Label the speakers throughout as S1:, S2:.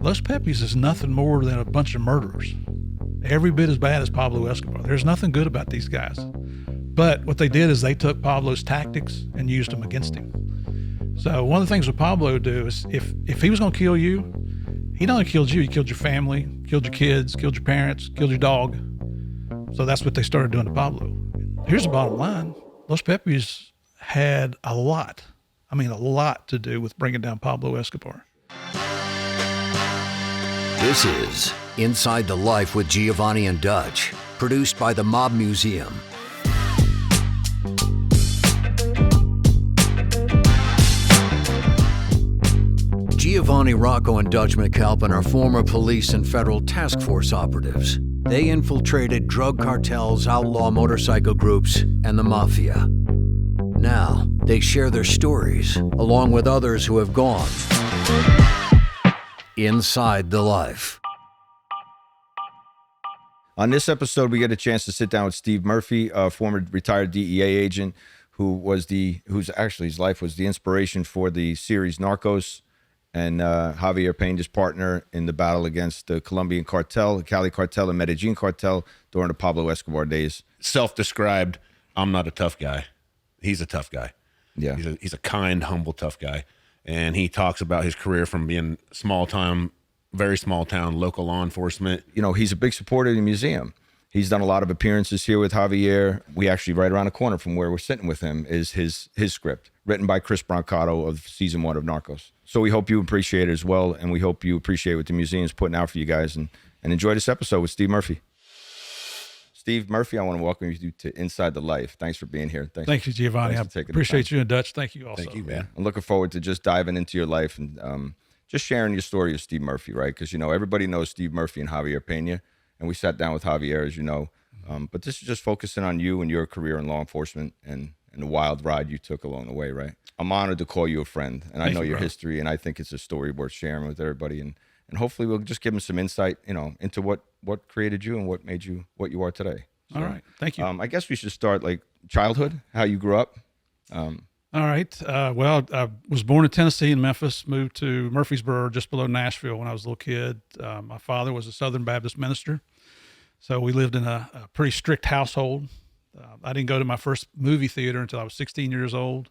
S1: Los Pepis is nothing more than a bunch of murderers. Every bit as bad as Pablo Escobar. There's nothing good about these guys. But what they did is they took Pablo's tactics and used them against him. So one of the things that Pablo would do is if he was going to kill you, he not only killed you, he killed your family, killed your kids, killed your parents, killed your dog. So that's what they started doing to Pablo. Here's the bottom line. Los Pepis had a lot to do with bringing down Pablo Escobar.
S2: This is Inside the Life with Giovanni and Dutch, produced by the Mob Museum. Giovanni, Rocco, and Dutch McAlpin are former police and federal task force operatives. They infiltrated drug cartels, outlaw motorcycle groups, and the mafia. Now, they share their stories, along with others who have gone inside the life.
S3: On this episode, we get a chance to sit down with Steve Murphy, a former retired DEA agent whose actually his life was the inspiration for the series Narcos, and Javier Peña's partner in the battle against the Colombian Cartel, the Cali Cartel, and Medellín Cartel during the Pablo Escobar days.
S4: Self-described, I'm not a tough guy. He's a tough guy.
S3: Yeah.
S4: He's a kind, humble, tough guy. And he talks about his career from being very small town, local law enforcement.
S3: You know, he's a big supporter of the museum. He's done a lot of appearances here with Javier. We actually, right around the corner from where we're sitting with him, is his script, written by Chris Brancato of season 1 of Narcos. So we hope you appreciate it as well, and we hope you appreciate what the museum's putting out for you guys, and enjoy this episode with Steve Murphy. Steve Murphy, I want to welcome you to Inside the Life. Thanks for being here.
S1: Thank you, Giovanni. I appreciate you and Dutch. Thank you also.
S4: Thank you, man.
S3: I'm looking forward to just diving into your life and just sharing your story of Steve Murphy, right? Because, you know, everybody knows Steve Murphy and Javier Peña, and we sat down with Javier, as you know. But this is just focusing on you and your career in law enforcement and the wild ride you took along the way, right? I'm honored to call you a friend, and I know your history, and I think it's a story worth sharing with everybody. And hopefully we'll just give them some insight, you know, into what created you and what made you what you are today. So,
S1: all right. Thank you.
S3: I guess we should start like childhood, how you grew up.
S1: All right. Well, I was born in Tennessee in Memphis, moved to Murfreesboro just below Nashville when I was a little kid. My father was a Southern Baptist minister, so we lived in a pretty strict household. I didn't go to my first movie theater until I was 16 years old.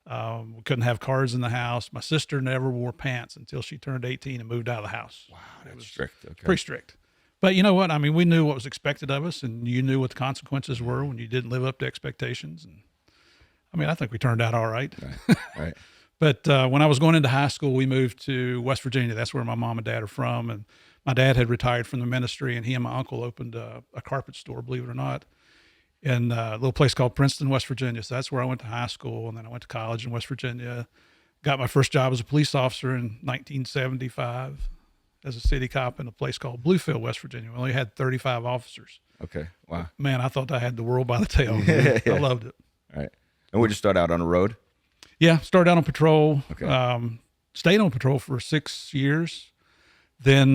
S1: We couldn't have cards in the house. My sister never wore pants until she turned 18 and moved out of the house.
S3: Wow, that's strict. Okay.
S1: Pretty strict. But you know what? I mean, we knew what was expected of us, and you knew what the consequences were when you didn't live up to expectations. And I mean, I think we turned out all right.
S3: Right.
S1: But when I was going into high school, we moved to West Virginia. That's where my mom and dad are from. And my dad had retired from the ministry, and he and my uncle opened a carpet store, believe it or not, in a little place called Princeton, West Virginia. So that's where I went to high school, and then I went to college in West Virginia. Got my first job as a police officer in 1975 as a city cop in a place called Bluefield, West Virginia. We only had 35 officers.
S3: Okay. Wow.
S1: Man, I thought I had the world by the tail.
S3: Yeah.
S1: I loved it.
S3: All right. And we just start out on the road?
S1: Yeah, started out on patrol.
S3: Okay.
S1: Stayed on patrol for 6 years. Then,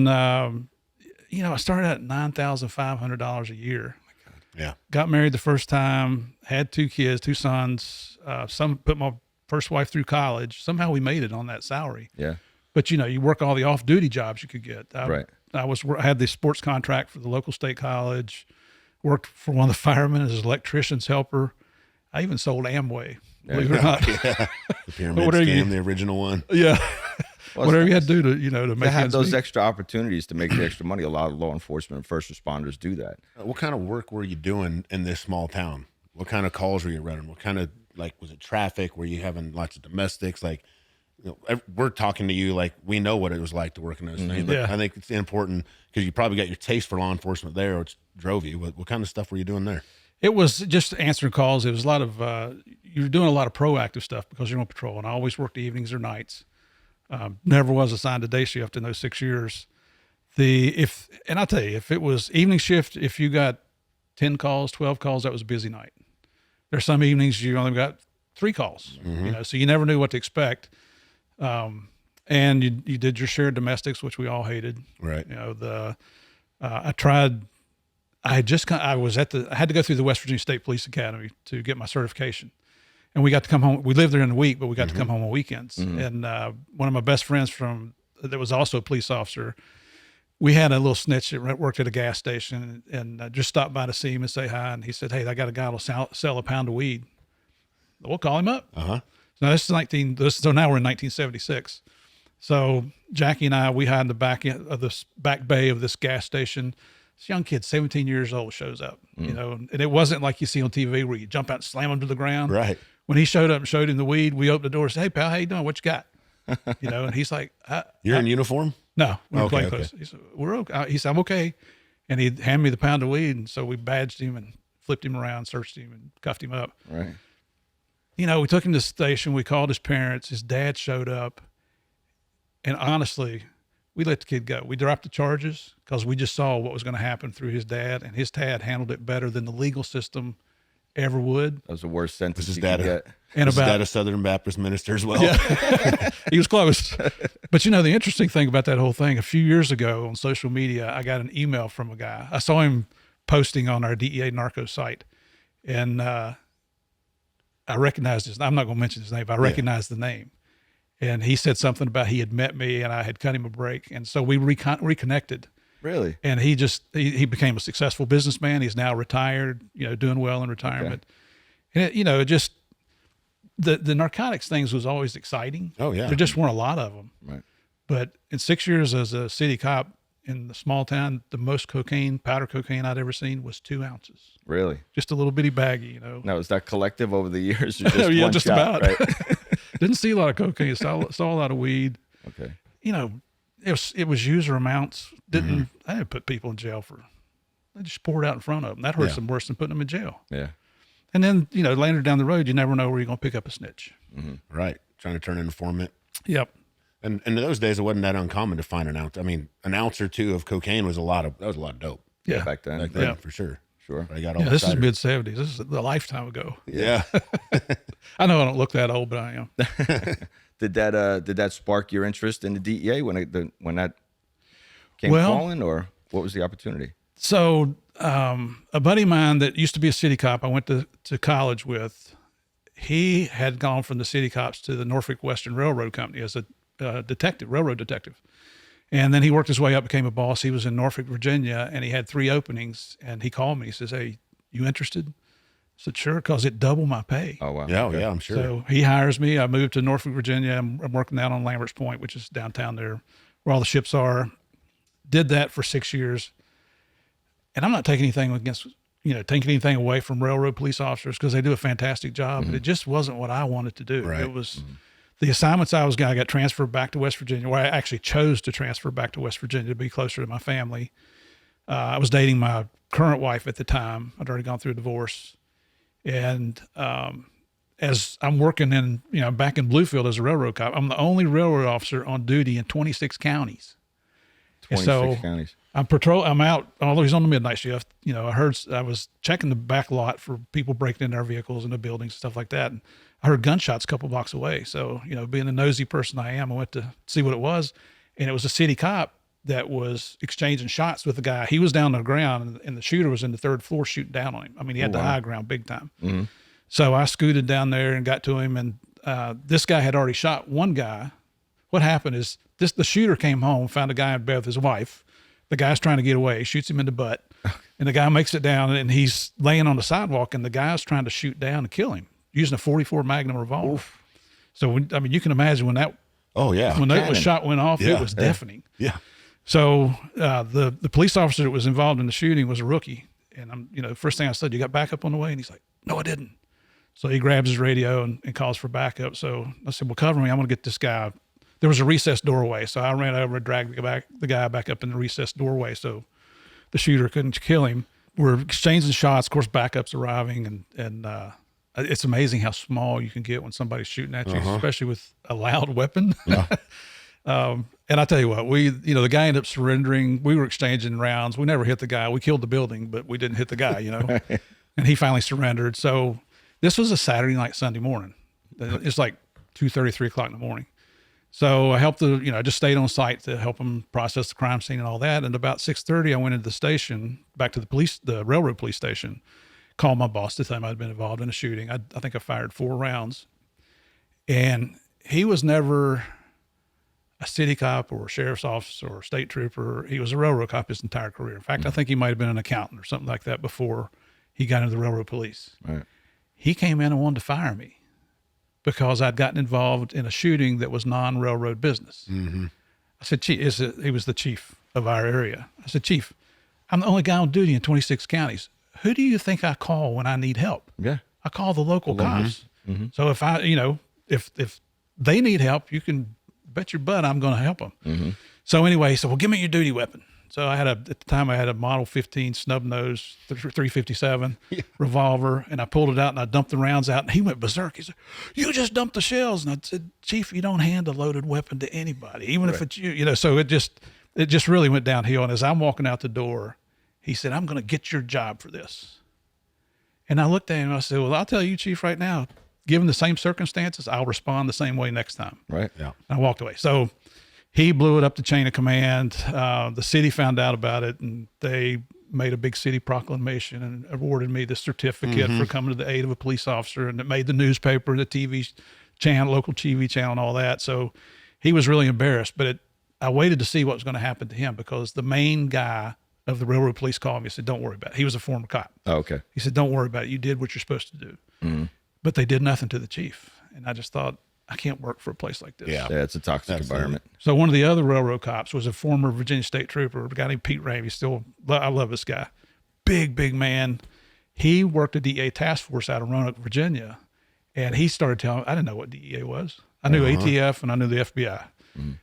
S1: you know, I started at $9,500 a year.
S3: Oh my God.
S4: Yeah.
S1: Got married the first time, had 2 kids, 2 sons. Put my first wife through college. Somehow we made it on that salary.
S3: Yeah.
S1: But, you know, you work all the off-duty jobs you could get.
S3: Right.
S1: I had the sports contract for the local state college, worked for one of the firemen as an electrician's helper. I even sold Amway, believe it or not.
S4: Yeah. The pyramid scam, the original one.
S1: Yeah.
S3: Well,
S1: whatever you had to do to, you know, to make
S3: to have
S1: ends
S3: those
S1: meet.
S3: extra opportunities to make the extra money. A lot of law enforcement and first responders do that.
S4: What kind of work were you doing in this small town? What kind of calls were you running? What kind of, like, was it traffic? Were you having lots of domestics? Like, you know, we're talking to you like we know what it was like to work in those things. But
S1: Yeah.
S4: I think it's important because you probably got your taste for law enforcement there, which drove you. What kind of stuff were you doing there?
S1: It was just answering calls. It was a lot of, you're doing a lot of proactive stuff because you're on patrol, and I always worked evenings or nights. Never was assigned a day shift in those 6 years. And I'll tell you, if it was evening shift, if you got 10 calls, 12 calls, that was a busy night. There's some evenings you only got 3 calls, you know, so you never knew what to expect. And you did your shared domestics, which we all hated.
S4: Right.
S1: You know, I had to go through the West Virginia State Police Academy to get my certification. And we got to come home. We lived there in the week, but we got to come home on weekends. And one of my best friends from that was also a police officer. We had a little snitch that worked at a gas station, and just stopped by to see him and say hi. And he said, "Hey, I got a guy that'll sell a pound of weed. We'll call him up."
S4: Uh-huh.
S1: So so now we're in 1976. So Jackie and I, we hide in the back end of this back bay of this gas station. This young kid, 17 years old, shows up, you know, and it wasn't like you see on TV where you jump out and slam him to the ground.
S4: Right.
S1: When he showed up and showed him the weed, we opened the door and said, "Hey, pal, how you doing? What you got?" You know, and he's like,
S4: You're in uniform?
S1: "No, we're
S4: Okay,
S1: playing
S4: okay.
S1: close." He said, "We're okay." He said, "I'm okay." And he'd hand me the pound of weed. And so we badged him and flipped him around, searched him, and cuffed him up.
S3: Right.
S1: You know, we took him to the station. We called his parents. His dad showed up. And honestly, we let the kid go. We dropped the charges because we just saw what was going to happen through his dad. And his dad handled it better than the legal system ever would.
S3: That was the worst sentence
S4: his
S3: you
S4: dad
S3: could get.
S1: And
S4: Is
S1: about
S4: that a Southern Baptist minister as well?
S1: Yeah. He was close. But you know, the interesting thing about that whole thing, a few years ago on social media, I got an email from a guy. I saw him posting on our DEA Narcos site. And I recognized his, I'm not going to mention his name, but I recognized the name. And he said something about he had met me and I had cut him a break. And so we reconnected.
S3: Really?
S1: And he became a successful businessman. He's now retired, you know, doing well in retirement. And it, you know, it just, the narcotics things was always exciting.
S4: Oh, yeah.
S1: There just weren't a lot of them.
S3: Right.
S1: But in 6 years as a city cop in the small town, the most powder cocaine I'd ever seen was 2 ounces.
S3: Really?
S1: Just a little bitty baggie, you know.
S3: Now, is that collective over the years? Or just
S1: Yeah,
S3: one
S1: just
S3: shot,
S1: about.
S3: Right?
S1: Didn't see a lot of cocaine. Saw a lot of weed.
S3: Okay.
S1: You know, it was user amounts. I didn't put people in jail they just poured out in front of them. That hurts them worse than putting them in jail.
S3: Yeah.
S1: And then, you know, later down the road, you never know where you're going to pick up a snitch.
S4: Right. Trying to turn an informant.
S1: Yep.
S4: And in those days, it wasn't that uncommon to find an ounce. I mean, an ounce or two of cocaine was a lot of dope
S1: Yeah.
S3: Back then.
S4: back then,
S1: Yeah.
S4: for sure.
S3: Sure.
S4: I got all
S1: This is
S4: excited.
S1: mid-'70s. This is a lifetime ago.
S4: Yeah.
S1: I know I don't look that old, but I am.
S3: Did that spark your interest in the DEA when that came
S1: Well-
S3: calling, or what was the opportunity?
S1: So a buddy of mine that used to be a city cop I went to college with, he had gone from the city cops to the Norfolk Western Railroad Company as a railroad detective. And then he worked his way up, became a boss. He was in Norfolk, Virginia, and he had 3 openings. And he called me. He says, "Hey, you interested?" I said, "Sure," because it doubled my pay.
S3: Oh, wow.
S4: Yeah,
S3: Okay.
S4: yeah, I'm sure.
S1: So he hires me. I moved to Norfolk, Virginia. I'm working out on Lambert's Point, which is downtown there where all the ships are. Did that for 6 years. And I'm not taking anything away from railroad police officers because they do a fantastic job, but it just wasn't what I wanted to do.
S4: Right.
S1: It was the assignments I got transferred back to West Virginia, where I actually chose to transfer back to West Virginia to be closer to my family. I was dating my current wife at the time. I'd already gone through a divorce. And as I'm working back in Bluefield as a railroad cop, I'm the only railroad officer on duty in 26 counties.
S3: 26 counties.
S1: I'm out, although he's on the midnight shift. You know, I was checking the back lot for people breaking into our vehicles and the buildings and stuff like that. And I heard gunshots a couple blocks away. So, you know, being a nosy person I am, I went to see what it was. And it was a city cop that was exchanging shots with the guy. He was down on the ground and the shooter was in the 3rd floor shooting down on him. I mean, he had the high ground big time. So I scooted down there and got to him. And this guy had already shot one guy. What happened is the shooter came home, found a guy in bed with his wife. The guy's trying to get away, shoots him in the butt, and the guy makes it down, and he's laying on the sidewalk, and the guy's trying to shoot down and kill him using a .44 Magnum revolver. Oof. So, you can imagine when that shot went off, it was deafening.
S4: Yeah.
S1: So the police officer that was involved in the shooting was a rookie, and first thing I said, "You got backup on the way?" And he's like, "No, I didn't." So he grabs his radio and calls for backup. So I said, "Well, cover me. I'm going to get this guy." There was a recessed doorway, so I ran over and dragged the guy back up in the recessed doorway so the shooter couldn't kill him. We're exchanging shots. Of course, backup's arriving, and it's amazing how small you can get when somebody's shooting at you, especially with a loud weapon. Yeah. And I tell you what, the guy ended up surrendering. We were exchanging rounds. We never hit the guy. We killed the building, but we didn't hit the guy, And he finally surrendered. So this was a Saturday night, Sunday morning. It's like 2:30, 3 o'clock in the morning. So I helped I just stayed on site to help them process the crime scene and all that. And about 6:30, I went into the station, back to the railroad police station, called my boss to tell him I'd been involved in a shooting. I think I fired 4 rounds. And he was never, a city cop or a sheriff's officer or a state trooper. He was a railroad cop his entire career. In fact, I think he might have been an accountant or something like that before he got into the railroad police.
S3: Right.
S1: He came in and wanted to fire me because I'd gotten involved in a shooting that was non-railroad business.
S4: Mm-hmm.
S1: I said, Chief, he was the chief of our area. I said, Chief, I'm the only guy on duty in 26 counties. Who do you think I call when I need help?
S3: Yeah.
S1: I call the local cops.
S3: Mm-hmm.
S1: So if I, if they need help, you can bet your butt I'm going to help them.
S3: Mm-hmm.
S1: So anyway, he said, well, give me your duty weapon. So at the time I had a Model 15 snub nose 357 revolver, and I pulled it out and I dumped the rounds out, and he went berserk. He said, you just dumped the shells. And I said, Chief, you don't hand a loaded weapon to anybody, even if it's you, so it just really went downhill. And as I'm walking out the door, he said, I'm going to get your job for this. And I looked at him and I said, well, I'll tell you, Chief, right now, given the same circumstances, I'll respond the same way next time.
S3: Right.
S4: Yeah.
S1: And I walked away. So he blew it up the chain of command. The city found out about it, and they made a big city proclamation and awarded me the certificate for coming to the aid of a police officer. And it made the newspaper, the TV channel, local TV channel, and all that. So he was really embarrassed. But I waited to see what was going to happen to him, because the main guy of the railroad police called me and said, don't worry about it. He was a former cop.
S3: Oh, okay.
S1: He said, don't worry about it. You did what you're supposed to do. Mm-hmm. But they did nothing to the chief. And I just thought, I can't work for a place like this.
S4: Yeah.
S3: Yeah, it's a toxic environment.
S1: So one of the other railroad cops was a former Virginia State Trooper, a guy named Pete Ramey. I love this guy. Big man. He worked a DEA task force out of Roanoke, Virginia. And he started telling me, I didn't know what DEA was. I knew ATF and I knew the FBI.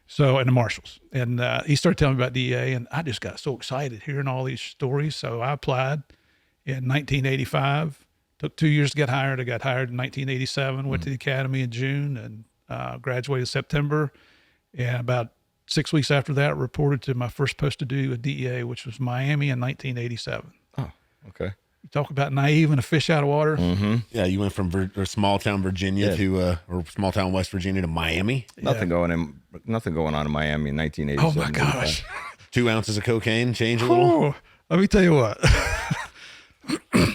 S1: So, and the marshals. And he started telling me about DEA, and I just got so excited hearing all these stories. So I applied in 1985. Took 2 years to get hired. I got hired in 1987, went to the academy in June, and graduated September. And about 6 weeks after that, reported to my first post to do a DEA, which was Miami in 1987.
S3: Oh, okay.
S1: You talk about naive and a fish out of water.
S3: Mm-hmm.
S4: Yeah, you went from small town Virginia to or small town West Virginia to Miami.
S3: Nothing going on in Miami in 1987.
S1: Oh my gosh.
S4: 2 ounces of cocaine, change a little.
S1: Oh, let me tell you what.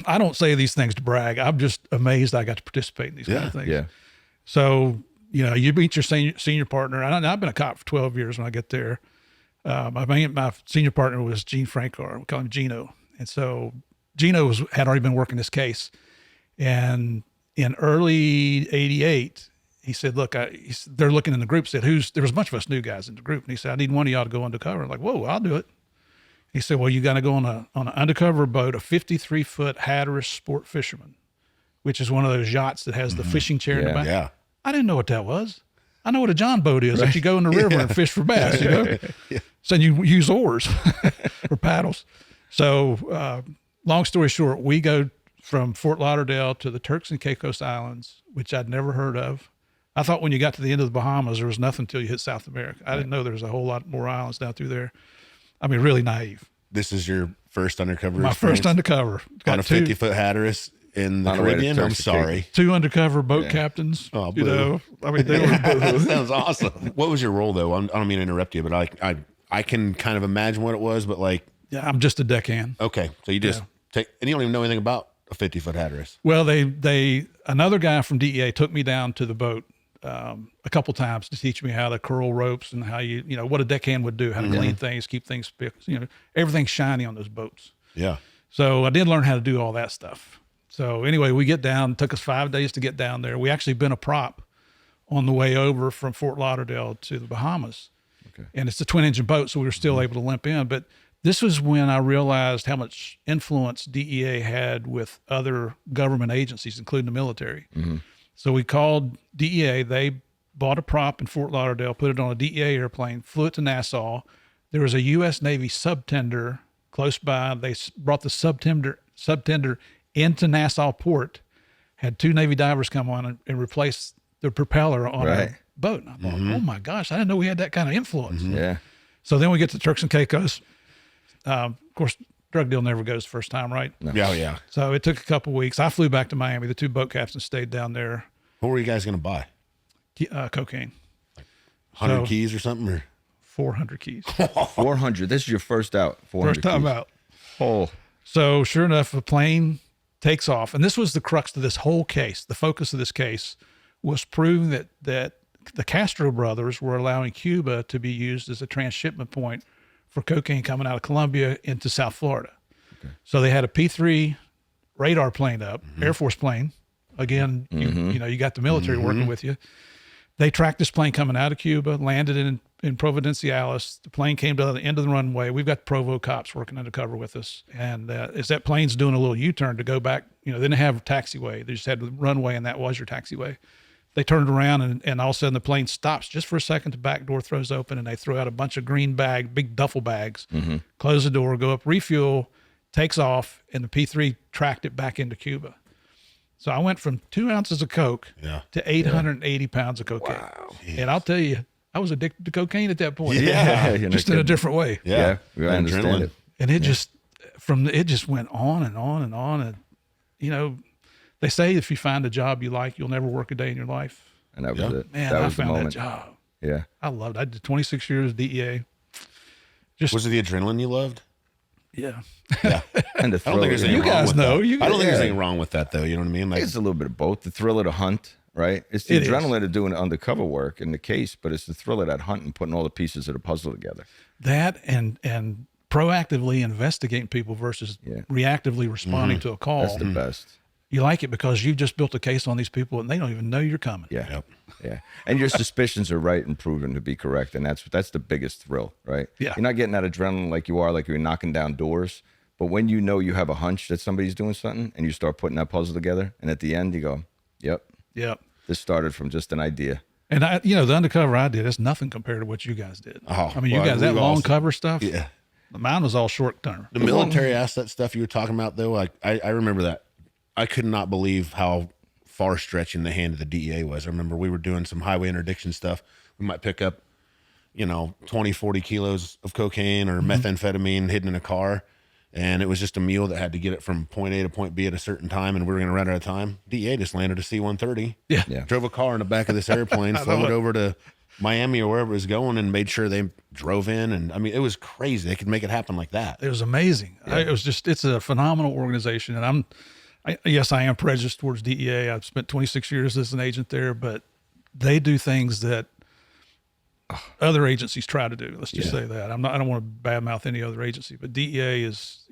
S1: I don't say these things to brag. I'm just amazed I got to participate in these kind of things.
S3: Yeah.
S1: So, you meet your senior partner. I've been a cop for 12 years when I get there. My senior partner was Gene Frankar. We call him Gino. And so Gino had already been working this case. And in early 88, he said, look, they're looking in the group, there was a bunch of us new guys in the group. And he said, I need one of y'all to go undercover. I'm like, whoa, I'll do it. He said, well, you got to go on an undercover boat, a 53-foot Hatteras sport fisherman, which is one of those yachts that has the fishing chair in the back.
S4: Yeah.
S1: I didn't know what that was. I know what a John boat is, that you go in the river and fish for bass, So you use oars or paddles. So long story short, we go from Fort Lauderdale to the Turks and Caicos Islands, which I'd never heard of. I thought when you got to the end of the Bahamas, there was nothing until you hit South America. I didn't know there was a whole lot more islands down through there. I mean, really naive.
S4: This is your first undercover
S1: My
S4: experience?
S1: first undercover.
S4: On a 50-foot Hatteras in the Caribbean? I'm sorry.
S1: 2 undercover boat captains.
S4: Oh,
S1: I mean, they were
S4: That sounds awesome. What was your role, though? I don't mean to interrupt you, but I can kind of imagine what it was, but
S1: Yeah, I'm just a deckhand.
S4: Okay, so you just and you don't even know anything about a 50-foot Hatteras.
S1: Well, another guy from DEA took me down to the boat a couple times to teach me how to curl ropes and how what a deckhand would do, how to clean things, keep things fixed, everything's shiny on those boats.
S4: Yeah.
S1: So I did learn how to do all that stuff. So anyway, we get down, it took us 5 days to get down there. We actually been a prop on the way over from Fort Lauderdale to the Bahamas. Okay. And it's a twin engine boat, so we were still able to limp in. But this was when I realized how much influence DEA had with other government agencies, including the military. Mm-hmm. So we called DEA. They bought a prop in Fort Lauderdale, put it on a DEA airplane, flew it to Nassau. There was a U.S. Navy subtender close by. They brought the subtender into Nassau port, had 2 Navy divers come on and replace the propeller on a boat. And I thought, oh my gosh, I didn't know we had that kind of influence.
S3: Mm-hmm. Yeah.
S1: So then we get to Turks and Caicos. Of course, drug deal never goes first time, right?
S3: No.
S4: Yeah.
S1: So it took a couple of weeks. I flew back to Miami. The 2 boat captains stayed down there.
S4: What were you guys going to buy?
S1: Cocaine.
S4: 100 keys or something? Or
S1: 400 keys.
S3: 400. This is your first out. 400
S1: First time
S3: keys.
S1: out.
S3: Oh.
S1: So sure enough, the plane takes off. And this was the crux of this whole case. The focus of this case was proving that the Castro brothers were allowing Cuba to be used as a transshipment point for cocaine coming out of Colombia into South Florida. Okay. So they had a P-3 radar plane up, Air Force plane. Again, you got the military working with you. They tracked this plane coming out of Cuba, landed in Providenciales. The plane came to the end of the runway. We've got the Provo cops working undercover with us. And as that plane's doing a little U-turn to go back, they didn't have a taxiway. They just had the runway, and that was your taxiway. They turned around, and all of a sudden the plane stops just for a second. The back door throws open, and they throw out a bunch of green big duffel bags, close the door, go up, refuel, takes off, and the P-3 tracked it back into Cuba. So I went from 2 ounces of coke to 880 pounds of cocaine. Wow. And I'll tell you, I was addicted to cocaine at that point.
S3: Yeah.
S1: Just in a different way.
S3: Yeah. I understand it.
S1: And it just went on and on and on. And, they say if you find a job you like, you'll never work a day in your life.
S3: And that was it.
S1: Man,
S3: that
S1: I
S3: was
S1: found
S3: the
S1: that
S3: moment.
S1: job.
S3: Yeah.
S1: I loved it. I did 26 years DEA.
S4: Was it the adrenaline you loved?
S1: Yeah.
S3: And the
S4: I
S3: thrill.
S4: don't think there's anything
S1: You guys
S4: wrong with
S1: know.
S4: that.
S1: You
S4: I don't think
S1: guys-
S4: there's anything wrong with that, though. You know what I mean? Like,
S3: It's a little bit of both. The thrill of the hunt, right? It's the
S1: It is.
S3: adrenaline of doing undercover work in the case, but it's the thrill of that hunt and putting all the pieces of the puzzle together.
S1: That and proactively investigating people versus reactively responding to a call.
S3: That's the best.
S1: You like it because you've just built a case on these people and they don't even know you're coming.
S3: Yeah. Yeah. And your suspicions are right and proven to be correct. And that's the biggest thrill, right?
S1: Yeah.
S3: You're not getting that adrenaline like you're knocking down doors. But when you know you have a hunch that somebody's doing something and you start putting that puzzle together, and at the end you go, yep, this started from just an idea.
S1: And the undercover I did, it's nothing compared to what you guys did.
S4: Oh,
S1: I mean, you
S4: well,
S1: guys, that
S4: we've
S1: long
S4: also-
S1: cover stuff.
S4: yeah.
S1: Mine was all short term.
S4: The military asset stuff you were talking about, though, like I remember that. I could not believe how far stretching the hand of the DEA was. I remember we were doing some highway interdiction stuff. We might pick up, 20, 40 kilos of cocaine or methamphetamine hidden in a car. And it was just a mule that had to get it from point A to point B at a certain time, and we were going to run out of time. DEA just landed a C-130.
S1: Yeah.
S4: Drove a car in the back of this airplane, flew it over to Miami or wherever it was going, and made sure they drove in. And I mean, it was crazy. They could make it happen like that.
S1: It was amazing. It's a phenomenal organization. And yes, I am prejudiced towards DEA. I've spent 26 years as an agent there, but they do things that other agencies try to do. Let's just say that. I don't want to badmouth any other agency, but DEA is,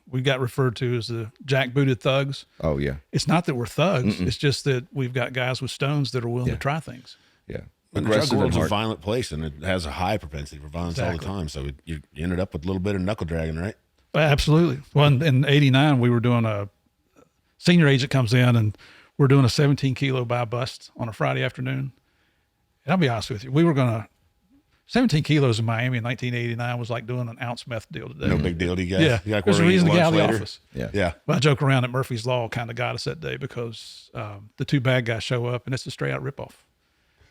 S1: we got referred to as the jackbooted thugs.
S3: Oh, yeah.
S1: It's not that we're thugs. It's just that we've got guys with stones that are willing to try things.
S3: Yeah.
S4: But the drug
S3: Aggressive and
S4: world's a
S3: hard.
S4: violent place, and it has a high propensity for violence all the time. So you ended up with a little bit of knuckle dragging, right?
S1: Absolutely. Well, in 89, we were doing a senior agent comes in and we're doing a 17 kilo buy bust on a Friday afternoon. And I'll be honest with you, 17 kilos in Miami in 1989 was like doing an ounce meth deal today.
S4: No big deal to you guys.
S1: Yeah.
S4: You got
S1: There's a
S4: where to eat
S1: reason to get out of the
S4: lunch
S1: office.
S3: Yeah.
S4: Yeah.
S1: But I joke around that Murphy's Law kind of got us that day because the two bad guys show up and it's a straight out ripoff.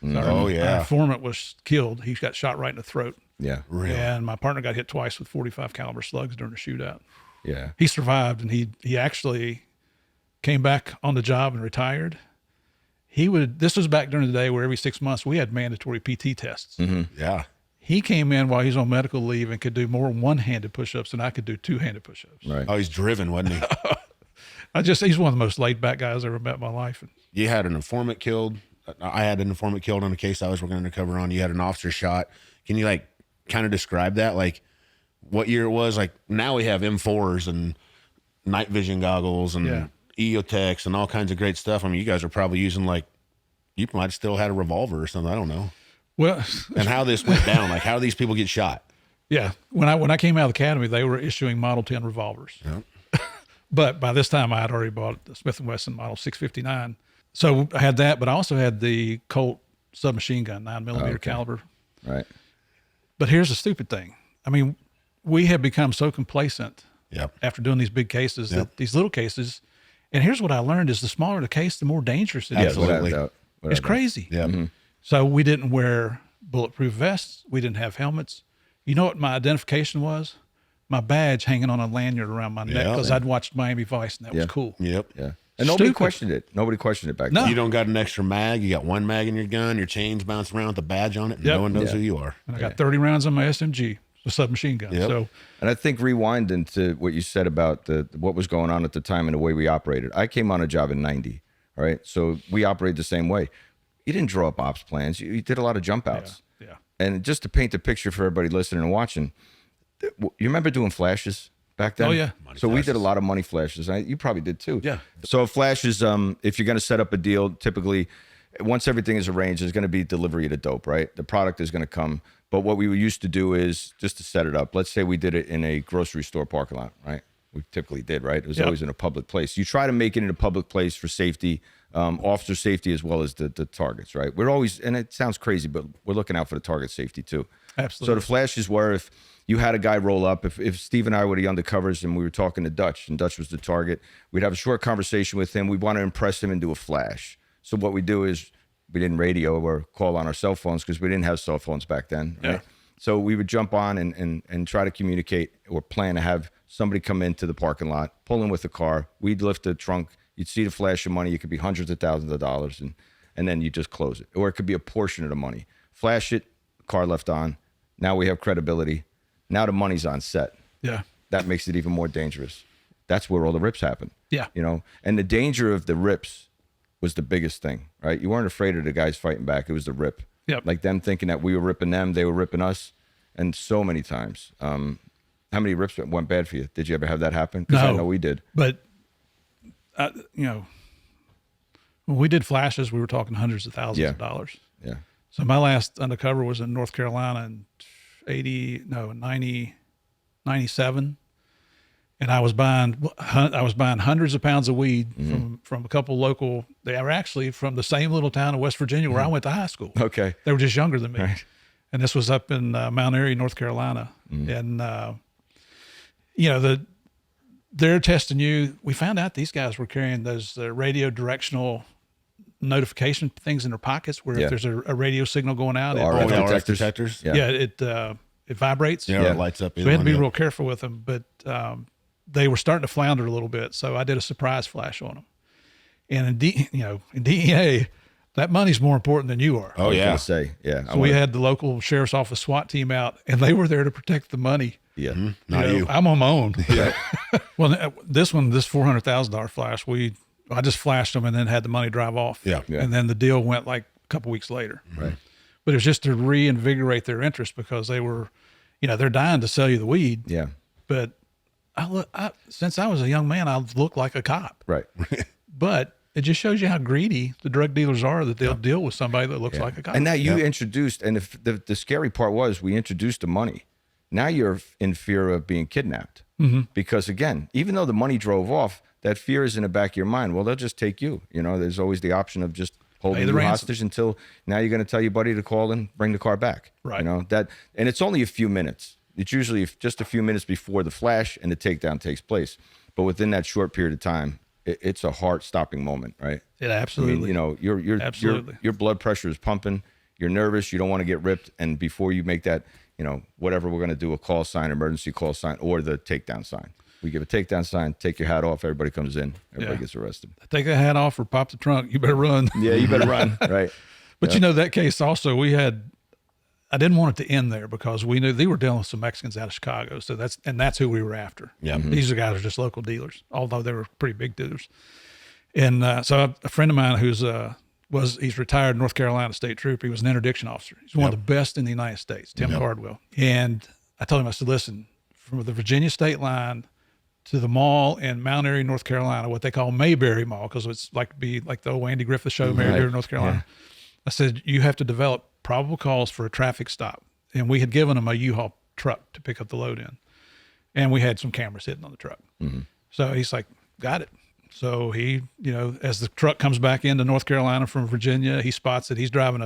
S1: So our informant was killed. He got shot right in the throat.
S3: Yeah.
S4: Really?
S1: And my partner got hit twice with 45 caliber slugs during the shootout.
S3: Yeah.
S1: He survived, and he actually came back on the job and retired. This was back during the day where every 6 months we had mandatory PT tests.
S4: Yeah.
S1: He came in while he was on medical leave and could do more one-handed push-ups than I could do two-handed push-ups.
S3: Right.
S4: Oh, he's driven, wasn't he?
S1: He's one of the most laid-back guys I ever met in my life.
S4: You had an informant killed. I had an informant killed on a case I was working undercover on. You had an officer shot. Can you kind of describe that? Like what year it was? Like now we have M4s and night vision goggles and EOTechs and all kinds of great stuff. I mean, you guys are probably using you might have still had a revolver or something. I don't know.
S1: Well,
S4: And how this went down, like how do these people get shot?
S1: yeah. When I came out of the academy, they were issuing Model 10 revolvers.
S4: Yep.
S1: But by this time, I had already bought the Smith & Wesson Model 659. So I had that, but I also had the Colt submachine gun, 9mm caliber.
S3: Right.
S1: But here's the stupid thing. I mean, we have become so complacent after doing these big cases that these little cases, and here's what I learned is the smaller the case, the more dangerous it is.
S4: Absolutely.
S1: It's crazy.
S4: Yeah.
S1: So we didn't wear bulletproof vests. We didn't have helmets. You know what my identification was? My badge hanging on a lanyard around my neck because I'd watched Miami Vice and that was cool.
S4: Yep.
S3: Yeah. And nobody
S1: Stupid.
S3: questioned it. Nobody questioned it back
S1: No.
S3: then.
S4: You don't got an extra mag. You got one mag in your gun. Your chains bouncing around with the badge on it. And no one knows who you are.
S1: And I got 30 rounds on my SMG, the submachine gun.
S4: Yep.
S1: So
S3: And I think rewinding to what you said about what was going on at the time and the way we operated. I came on a job in 90, all right? So we operate the same way. you didn't draw up ops plans. You did a lot of jump outs.
S1: Yeah.
S3: And just to paint the picture for everybody listening and watching, you remember doing flashes back then?
S1: Oh, yeah.
S3: So we did a lot of money flashes. You probably did too.
S4: Yeah.
S3: So flashes, if you're going to set up a deal, typically once everything is arranged, there's going to be delivery of the dope, right? The product is going to come. But what we used to do is just to set it up. Let's say we did it in a grocery store parking lot, right? We typically did, right? It was always in a public place. You try to make it in a public place for safety, officer safety, as well as the targets, right? We're always, and it sounds crazy, but we're looking out for the target safety too.
S1: Absolutely.
S3: So the flashes were if you had a guy roll up, if Steve and I were the undercovers and we were talking to Dutch and Dutch was the target, we'd have a short conversation with him. We want to impress him and do a flash. So what we do is we didn't radio or call on our cell phones because we didn't have cell phones back then, right?
S1: Yeah.
S3: So we would jump on and try to communicate or plan to have somebody come into the parking lot, pull in with a car. We'd lift the trunk. You'd see the flash of money. It could be hundreds of thousands of dollars, and then you just close it. Or it could be a portion of the money. Flash it, car left on. Now we have credibility. Now the money's on set.
S1: Yeah.
S3: That makes it even more dangerous. That's where all the rips happen.
S1: Yeah.
S3: You know, and the danger of the rips was the biggest thing, right? You weren't afraid of the guys fighting back. It was the rip.
S1: Yep.
S3: Like them thinking that we were ripping them, they were ripping us. And so many times. How many rips went bad for you? Did you ever have that happen? Because I know we did.
S1: But, you know, when we did flashes, we were talking hundreds of thousands of dollars.
S3: Yeah.
S1: So my last undercover was in North Carolina in 97. And I was buying hundreds of pounds of weed from a couple local. They were actually from the same little town in West Virginia where I went to high school.
S3: Okay.
S1: They were just younger than me.
S3: Right.
S1: And this was up in Mount Airy, North Carolina. And, you know, they're testing you. We found out these guys were carrying those radio directional notification things in their pockets where if there's a radio signal going out,
S3: RF
S4: detectors.
S1: it vibrates.
S4: Yeah, it lights up.
S1: So we had to be real careful with them, but they were starting to flounder a little bit. So I did a surprise flash on them. And in DEA, that money's more important than you are.
S4: Oh, yeah.
S3: Say, yeah.
S1: So we had the local sheriff's office SWAT team out, and they were there to protect the money.
S3: Yeah.
S4: Not you.
S1: I'm on my own.
S3: Yeah.
S1: Well, this $400,000 flash, I just flashed them and then had the money drive off.
S4: Yeah.
S1: And then the deal went like a couple weeks later.
S3: Right.
S1: But it was just to reinvigorate their interest because they were, they're dying to sell you the weed.
S3: Yeah.
S1: But since I was a young man, I looked like a cop.
S3: Right.
S1: But it just shows you how greedy the drug dealers are that they'll deal with somebody that looks like a cop.
S3: And now you introduced, and if the scary part was we introduced the money. Now you're in fear of being kidnapped because again, even though the money drove off, that fear is in the back of your mind. Well, they'll just take you. There's always the option of just holding you hostage until now you're going to tell your buddy to call and bring the car back.
S1: Right.
S3: And it's only a few minutes. It's usually just a few minutes before the flash and the takedown takes place. But within that short period of time, it's a heart-stopping moment, right?
S1: It absolutely.
S3: I mean, your blood pressure is pumping. You're nervous. You don't want to get ripped. And before you make that, whatever we're going to do, a call sign, emergency call sign, or the takedown sign. We give a takedown sign, take your hat off, everybody comes in, everybody gets arrested.
S1: Take the hat off or pop the trunk. You better run.
S3: Yeah, you better run, right.
S1: But that case also, I didn't want it to end there because we knew they were dealing with some Mexicans out of Chicago. So that's who we were after.
S4: Yeah.
S1: These guys are just local dealers, although they were pretty big dealers. And so a friend of mine he's retired North Carolina state trooper. He was an interdiction officer. He's one of the best in the United States, Tim Cardwell. And I told him, I said, listen, from the Virginia state line to the mall in Mount Airy, North Carolina, what they call Mayberry Mall, because it's like the old Andy Griffith show, Mayberry, North Carolina. Yeah. I said, you have to develop probable cause for a traffic stop. And we had given them a U-Haul truck to pick up the load in. And we had some cameras hidden on the truck. Mm-hmm. So he's like, got it. So he, as the truck comes back into North Carolina from Virginia, he spots it. He's driving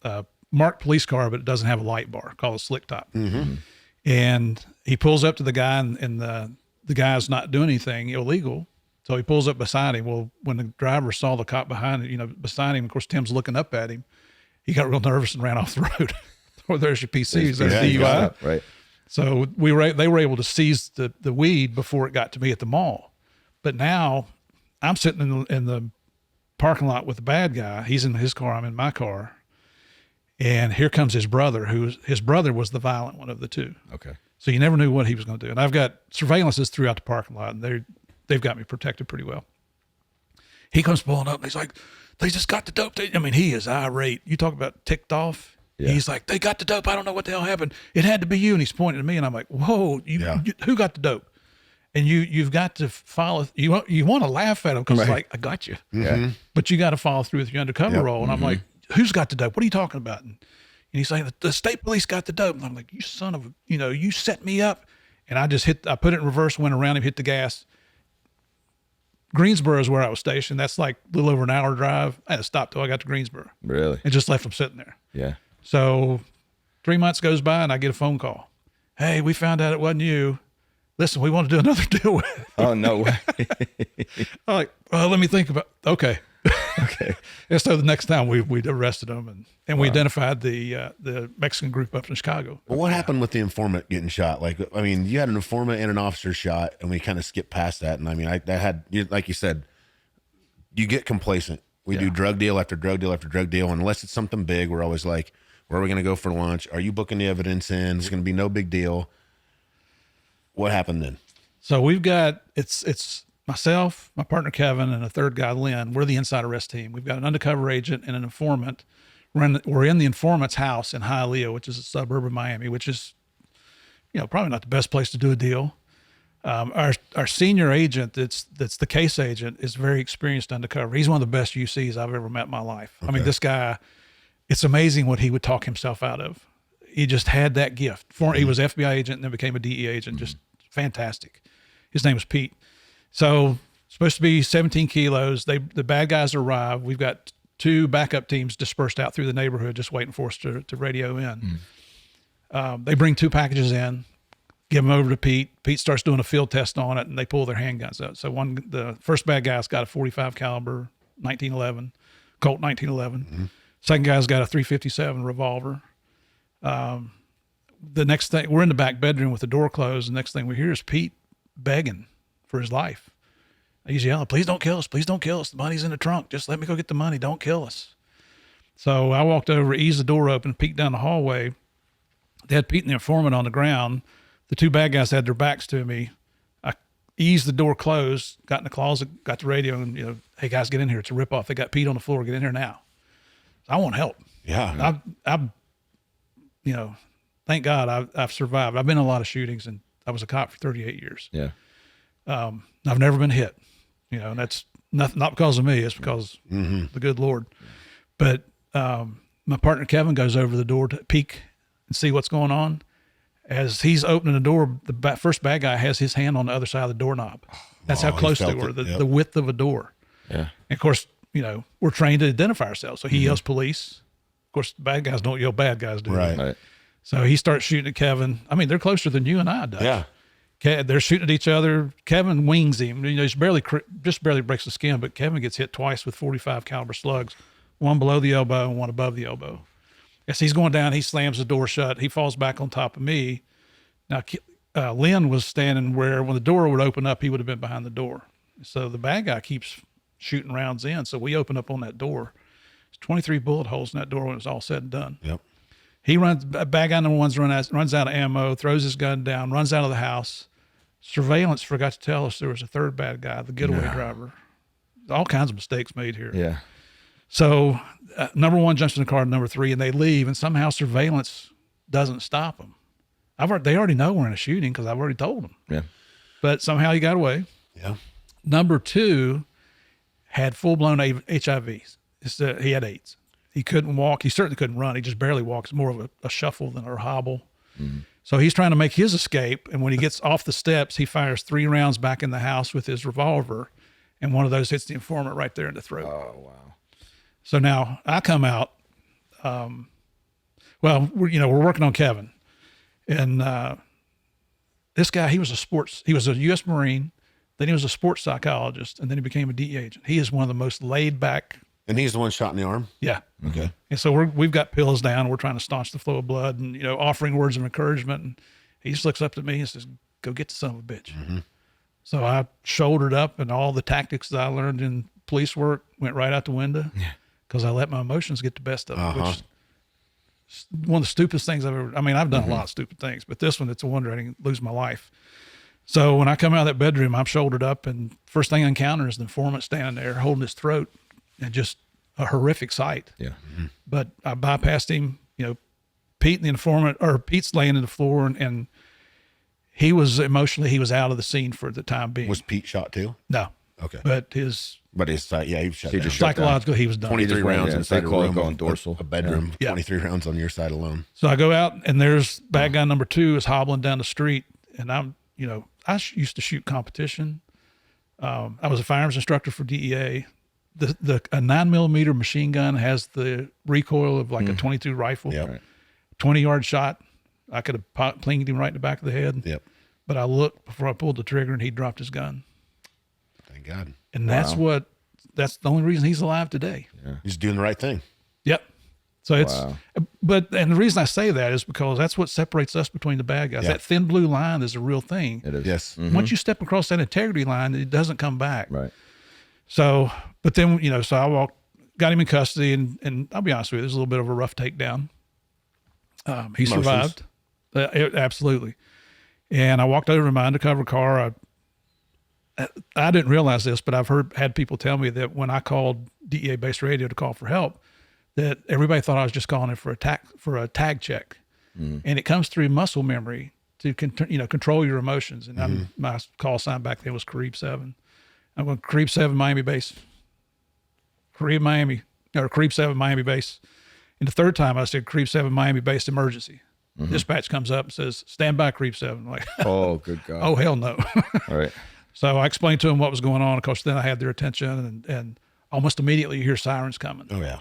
S1: a marked police car, but it doesn't have a light bar, called a slick top. Mm-hmm. And he pulls up to the guy, and the guy's not doing anything illegal. So he pulls up beside him. Well, when the driver saw the cop behind him, beside him, of course, Tim's looking up at him. He got real nervous and ran off the road. Or there's your PCs, that's DUI.
S3: Right.
S1: So they were able to seize the weed before it got to me at the mall. But now I'm sitting in the parking lot with the bad guy. He's in his car. I'm in my car. And here comes his brother, his brother was the violent one of the two.
S3: Okay.
S1: So you never knew what he was going to do. And I've got surveillances throughout the parking lot, and they've got me protected pretty well. He comes pulling up and he's like, they just got the dope. I mean, he is irate. You talk about ticked off. Yeah. He's like, they got the dope. I don't know what the hell happened. It had to be you. And he's pointing at me, and I'm like, whoa, you, who got the dope? And you've got to follow. You want to laugh at him because it's like, I got you.
S3: Yeah.
S1: But you got to follow through with your undercover role. And I'm like, who's got the dope? What are you talking about? And he's like, the state police got the dope. And I'm like, you son of a, you set me up. And I put it in reverse, went around him, hit the gas. Greensboro is where I was stationed. That's like a little over an hour drive. I had to stop till I got to Greensboro.
S3: Really?
S1: And just left him sitting there.
S3: Yeah.
S1: So 3 months goes by and I get a phone call. Hey, we found out it wasn't you. Listen, we want to do another deal with you.
S3: Oh, no way.
S1: I'm like, well, let me think about it. Okay.
S3: Okay.
S1: And so the next time we arrested him and we identified the Mexican group up in Chicago.
S4: Well, what happened with the informant getting shot? Like, I mean, you had an informant and an officer shot, and we kind of skipped past that. And I mean, like you said, you get complacent. We do drug deal after drug deal after drug deal. Unless it's something big, we're always like, where are we going to go for lunch? Are you booking the evidence in? It's going to be no big deal. What happened then?
S1: So we've got, it's myself, my partner Kevin, and a third guy, Lynn. We're the inside arrest team. We've got an undercover agent and an informant. We're in the informant's house in Hialeah, which is a suburb of Miami, which is, probably not the best place to do a deal. Our senior agent, that's the case agent, is very experienced undercover. He's one of the best UCs I've ever met in my life. Okay. I mean, this guy, it's amazing what he would talk himself out of. He just had that gift. He was an FBI agent and then became a DEA agent. Just fantastic. His name was Pete. So supposed to be 17 kilos. The bad guys arrive. We've got 2 backup teams dispersed out through the neighborhood, just waiting for us to radio in. They bring 2 packages in, give them over to Pete. Pete starts doing a field test on it, and they pull their handguns out. So the first bad guy's got a 45 caliber 1911, Colt 1911. Second guy's got a 357 revolver. The next thing, we're in the back bedroom with the door closed. The next thing we hear is Pete begging for his life. He's yelling, please don't kill us. Please don't kill us. The money's in the trunk. Just let me go get the money. Don't kill us. So I walked over, eased the door open, peeked down the hallway. They had Pete and the informant on the ground. The 2 bad guys had their backs to me. I eased the door closed, got in the closet, got the radio, and, hey guys, get in here. It's a ripoff. They got Pete on the floor. Get in here now. I want help.
S4: Yeah.
S1: I've thank God I've survived. I've been in a lot of shootings, and I was a cop for 38 years.
S3: Yeah.
S1: I've never been hit, and that's not because of me. It's because the good Lord. But my partner Kevin goes over the door to peek and see what's going on. As he's opening the door, the first bad guy has his hand on the other side of the doorknob. That's how close they were, the width of a door. Yeah. And of course, we're trained to identify ourselves. So he yells police. Of course, bad guys don't yell bad guys, do they?
S3: Right.
S1: So he starts shooting at Kevin. I mean, they're closer than you and I, Dutch.
S4: Yeah.
S1: They're shooting at each other. Kevin wings him. Just barely breaks the skin, but Kevin gets hit twice with 45 caliber slugs, one below the elbow and one above the elbow. As he's going down, he slams the door shut. He falls back on top of me. Now, Lynn was standing where when the door would open up, he would have been behind the door. So the bad guy keeps shooting rounds in. So we open up on that door. There's 23 bullet holes in that door when it was all said and done.
S4: Yep.
S1: He runs, bad guy number 1 runs out of ammo, throws his gun down, runs out of the house. Surveillance forgot to tell us there was a third bad guy, the getaway driver. All kinds of mistakes made here.
S3: Yeah.
S1: So number 1 jumps in the car to number 3, and they leave, and somehow surveillance doesn't stop them. They already know we're in a shooting because I've already told them.
S3: Yeah.
S1: But somehow he got away.
S4: Yeah.
S1: Number 2 had full-blown HIV. He had AIDS. He couldn't walk. He certainly couldn't run. He just barely walks. More of a shuffle than a hobble. Mm-hmm. So he's trying to make his escape. And when he gets off the steps, he fires 3 rounds back in the house with his revolver. And one of those hits the informant right there in the throat.
S3: Oh, wow.
S1: So now I come out. We're working on Kevin. And this guy, he was a U.S. Marine. Then he was a sports psychologist. And then he became a DEA agent. He is one of the most laid back.
S4: And he's the one shot in the arm?
S1: Yeah.
S4: Okay.
S1: And so we've got pills down. We're trying to staunch the flow of blood and, offering words of encouragement. And he just looks up to me and says, go get the son of a bitch. Mm-hmm. So I shouldered up, and all the tactics that I learned in police work went right out the window because I let my emotions get the best of me, which is one of the stupidest things I've done a lot of stupid things, but this one, it's a wonder I didn't lose my life. So when I come out of that bedroom, I'm shouldered up, and first thing I encounter is the informant standing there holding his throat, and just a horrific sight.
S3: Yeah.
S1: But I bypassed him. Pete's laying on the floor, and he was emotionally, he was out of the scene for the time being.
S4: Was Pete shot too?
S1: No.
S4: Okay.
S1: But his
S4: yeah, he was shot
S3: He
S4: down.
S3: just shut down.
S1: psychological, he was done.
S4: 23 rounds
S3: yeah,
S4: inside
S3: they
S4: a
S3: call it
S4: room,
S3: going dorsal.
S4: a bedroom.
S1: Yeah.
S4: 23 rounds on your side alone.
S1: So I go out, and there's bad guy number 2 is hobbling down the street, and I used to shoot competition. I was a firearms instructor for DEA. A 9mm machine gun has the recoil of like a 22 rifle.
S4: Yep.
S3: Right.
S1: 20-yard shot. I could have plinged him right in the back of the head.
S4: Yep.
S1: But I looked before I pulled the trigger, and he dropped his gun.
S4: Thank God.
S1: And that's the only reason he's alive today.
S4: He's doing the right thing.
S1: Yep. So it's,
S3: Wow.
S1: and the reason I say that is because that's what separates us between the bad guys.
S4: Yeah.
S1: That thin blue line is a real thing.
S3: It is.
S4: Yes.
S1: Once you step across that integrity line, it doesn't come back.
S3: Right.
S1: So, but then, so I got him in custody, and I'll be honest with you, it was a little bit of a rough takedown. He survived. Absolutely. And I walked over to my undercover car. I didn't realize this, but I've had people tell me that when I called DEA-based radio to call for help, that everybody thought I was just calling it for a tag check. And it comes through muscle memory to control your emotions. And my call sign back then was Carib 7. I'm going Carib 7 Miami base. Carib 7 Miami base. And the third time I said Carib 7 Miami base emergency. Dispatch comes up and says, stand by, Carib 7. I'm like,
S3: Oh, good God.
S1: oh, hell no.
S3: All right.
S1: So I explained to them what was going on. Of course, then I had their attention, and almost immediately you hear sirens coming.
S4: Oh, yeah.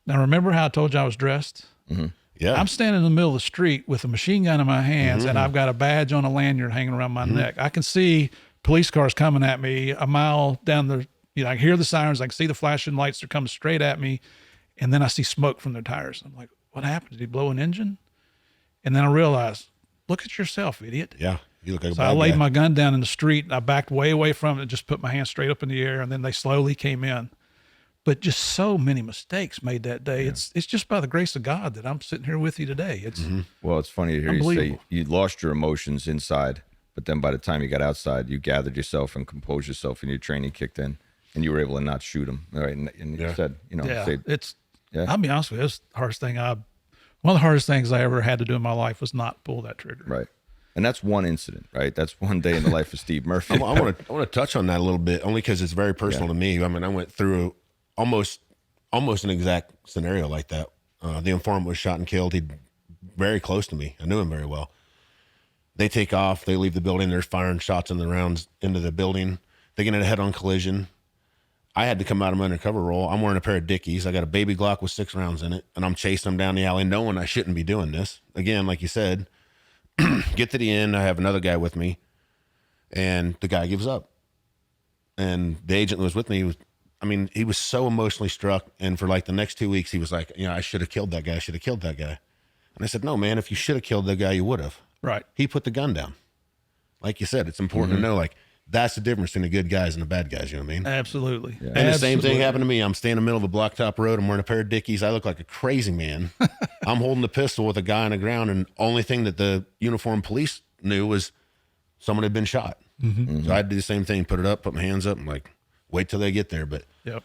S1: Now, remember how I told you I was dressed?
S4: Yeah.
S1: I'm standing in the middle of the street with a machine gun in my hands, and I've got a badge on a lanyard hanging around my neck. I can see police cars coming at me a mile down the, I can hear the sirens. I can see the flashing lights. They're coming straight at me. And then I see smoke from their tires. I'm like, what happened? Did he blow an engine? And then I realized, look at yourself, idiot.
S4: Yeah. You look like a
S1: So
S4: bad
S1: I laid
S4: guy.
S1: my gun down in the street, and I backed way away from it and just put my hand straight up in the air, and then they slowly came in. But just so many mistakes made that day. Yeah. It's just by the grace of God that I'm sitting here with you today. It's
S3: Well, it's funny to hear you say
S1: Unbelievable.
S3: you lost your emotions inside, but then by the time you got outside, you gathered yourself and composed yourself, and your training kicked in, and you were able to not shoot him. All right, and you said,
S1: I'll be honest with you, it's the hardest thing one of the hardest things I ever had to do in my life was not pull that trigger.
S3: right. And that's one incident, right? That's one day in the life of Steve Murphy.
S4: I want to touch on that a little bit, only because it's very personal to me. I mean, I went through almost an exact scenario like that. The informant was shot and killed. He'd very close to me. I knew him very well. They take off. They leave the building. There's firing shots in the rounds into the building. They get in a head-on collision. I had to come out of my undercover role. I'm wearing a pair of Dickies. I got a baby Glock with 6 rounds in it, and I'm chasing them down the alley, knowing I shouldn't be doing this. Again, like you said, get to the end. I have another guy with me, and the guy gives up. And the agent that was with me he was so emotionally struck. And for like the next 2 weeks, he was like, I should have killed that guy. I should have killed that guy. And I said, no, man, if you should have killed that guy, you would have.
S1: Right.
S4: He put the gun down. Like you said, it's important to know, like, that's the difference between the good guys and the bad guys. You know what I mean?
S1: Absolutely. Yeah.
S4: And the same thing happened to me. I'm standing in the middle of a blacktop road. I'm wearing a pair of Dickies. I look like a crazy man. I'm holding the pistol with a guy on the ground. And only thing that the uniformed police knew was someone had been shot. So I had to do the same thing, put it up, put my hands up. I'm like, wait till they get there. But
S1: Yep.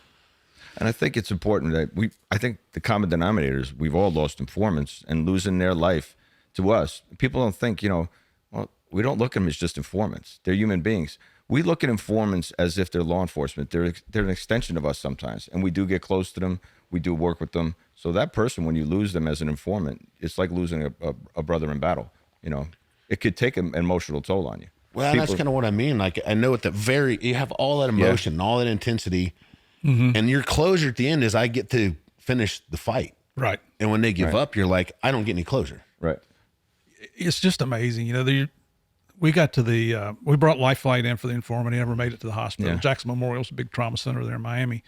S3: And I think it's important that I think the common denominator is we've all lost informants, and losing their life to us. People don't think, well, we don't look at them as just informants. They're human beings. We look at informants as if they're law enforcement. They're an extension of us sometimes, and we do get close to them. We do work with them. So that person, when you lose them as an informant, it's like losing a brother in battle. It could take an emotional toll on you.
S4: Well, that's kind of what I mean. Like, I know you have all that emotion, all that intensity, and your closure at the end is I get to finish the fight.
S1: Right.
S4: And when they give up, you're like, I don't get any closure.
S3: Right.
S1: It's just amazing. We got to we brought Life Flight in for the informant. He never made it to the hospital.
S3: Yeah.
S1: Jackson Memorial's a big trauma center there in Miami.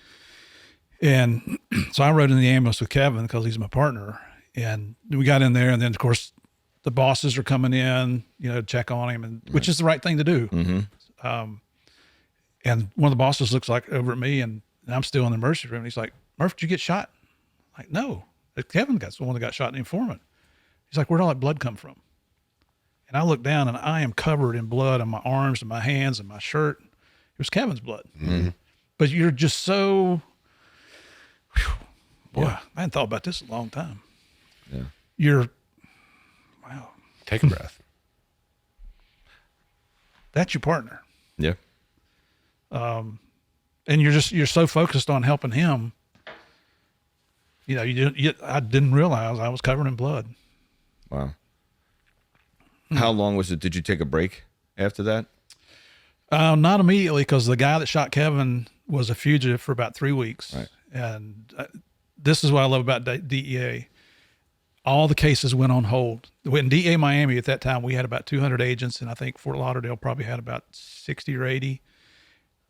S1: And so I rode in the ambulance with Kevin because he's my partner. And we got in there, and then, of course, the bosses are coming in, to check on him, which is the right thing to do. And one of the bosses looks like over at me, and I'm still in the emergency room. And he's like, Murph, did you get shot? I'm like, no. Kevin got the one that got shot in the informant. He's like, where'd all that blood come from? And I looked down and I am covered in blood on my arms and my hands and my shirt. It was Kevin's blood.
S4: Mm-hmm.
S1: But you're just so, boy, I hadn't thought about this in a long time.
S3: Yeah.
S1: Wow.
S4: Take a breath.
S1: That's your partner.
S3: Yeah.
S1: And you're so focused on helping him. You know, I didn't realize I was covered in blood.
S3: Wow. How long was it? Did you take a break after that?
S1: Not immediately, because the guy that shot Kevin was a fugitive for about 3 weeks.
S3: Right.
S1: And this is what I love about DEA. All the cases went on hold. In DEA Miami at that time, we had about 200 agents, and I think Fort Lauderdale probably had about 60 or 80.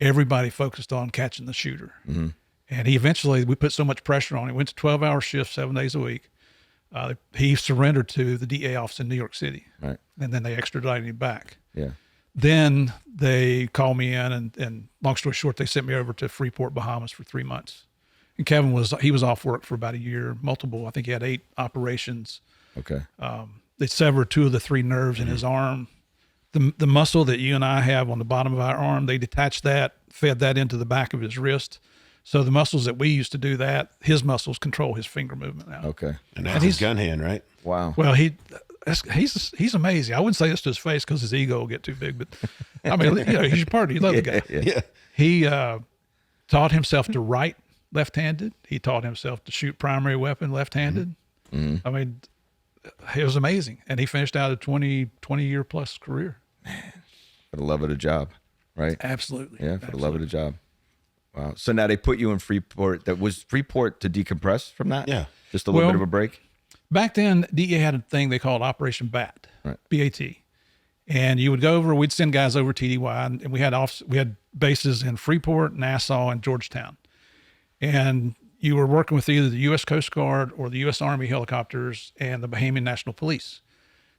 S1: Everybody focused on catching the shooter.
S3: Mm-hmm.
S1: And we put so much pressure on him. Went to 12-hour shifts, 7 days a week. He surrendered to the DEA office in New York City.
S3: Right.
S1: And then they extradited him back.
S3: Yeah.
S1: Then they called me in, and long story short, they sent me over to Freeport, Bahamas for 3 months. And Kevin was off work for about a year, I think he had 8 operations.
S3: Okay.
S1: They severed 2 of the 3 nerves in his arm. The muscle that you and I have on the bottom of our arm, they detached that, fed that into the back of his wrist. So the muscles that we used to do that, his muscles control his finger movement now.
S3: Okay.
S4: And that's his gun hand, right?
S3: Wow.
S1: Well, he's amazing. I wouldn't say this to his face because his ego will get too big, but I mean, he's your partner. You love the guy.
S3: Yeah.
S1: He taught himself to write left-handed. He taught himself to shoot primary weapon left-handed.
S3: Mm-hmm.
S1: I mean, it was amazing. And he finished out a 20-year plus career.
S3: For the love of the job, right?
S1: Absolutely.
S3: Yeah, for the love of the job. Wow. So now they put you in Freeport. That was Freeport to decompress from that?
S4: Yeah.
S3: Just a little bit of a break?
S1: Back then, DEA had a thing they called Operation BAT,
S3: Right.
S1: B-A-T. And you would go over, we'd send guys over TDY, and we had bases in Freeport, Nassau, and Georgetown. And you were working with either the U.S. Coast Guard or the U.S. Army helicopters and the Bahamian National Police.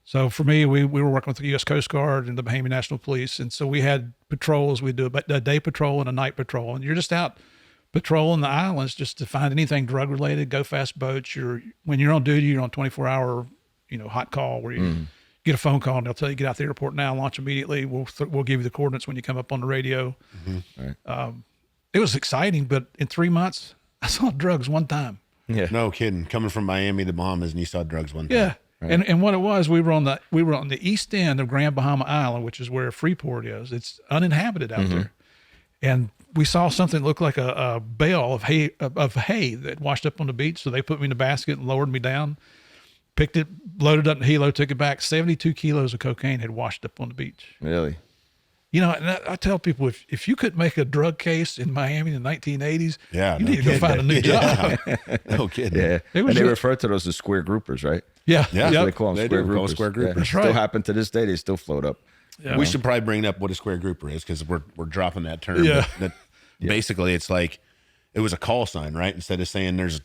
S1: So for me, we were working with the U.S. Coast Guard and the Bahamian National Police. And so we had patrols. We'd do a day patrol and a night patrol. And you're just out patrolling the islands just to find anything drug related, go fast boats. When you're on duty, you're on 24-hour, hot call where you get a phone call and they'll tell you, get out the airport now, launch immediately. We'll give you the coordinates when you come up on the radio.
S3: Mm-hmm. Right.
S1: It was exciting, but in 3 months, I saw drugs one time.
S3: Yeah.
S4: No kidding. Coming from Miami to Bahamas and you saw drugs one time.
S1: Yeah.
S3: Right.
S1: And what it was, we were on the east end of Grand Bahama Island, which is where Freeport is. It's uninhabited out there. And we saw something that looked like a bale of hay that washed up on the beach. So they put me in a basket and lowered me down, picked it, loaded up in the helo, took it back. 72 kilos of cocaine had washed up on the beach.
S3: Really?
S1: And I tell people, if you couldn't make a drug case in Miami in the 1980s, you need to go find a new job.
S4: No kidding.
S3: Yeah. And they refer to those as square groupers, right?
S1: Yeah.
S4: Yeah.
S3: So they call them
S4: They
S3: square
S4: do,
S3: groupers.
S4: call square groupers.
S3: Yeah.
S1: That's
S3: Still
S1: right.
S3: happen to this day. They still float up.
S1: Yeah.
S4: We should probably bring up what a square grouper is because we're dropping that term.
S1: Yeah.
S4: But basically, it's like it was a call sign, right? Instead of saying there's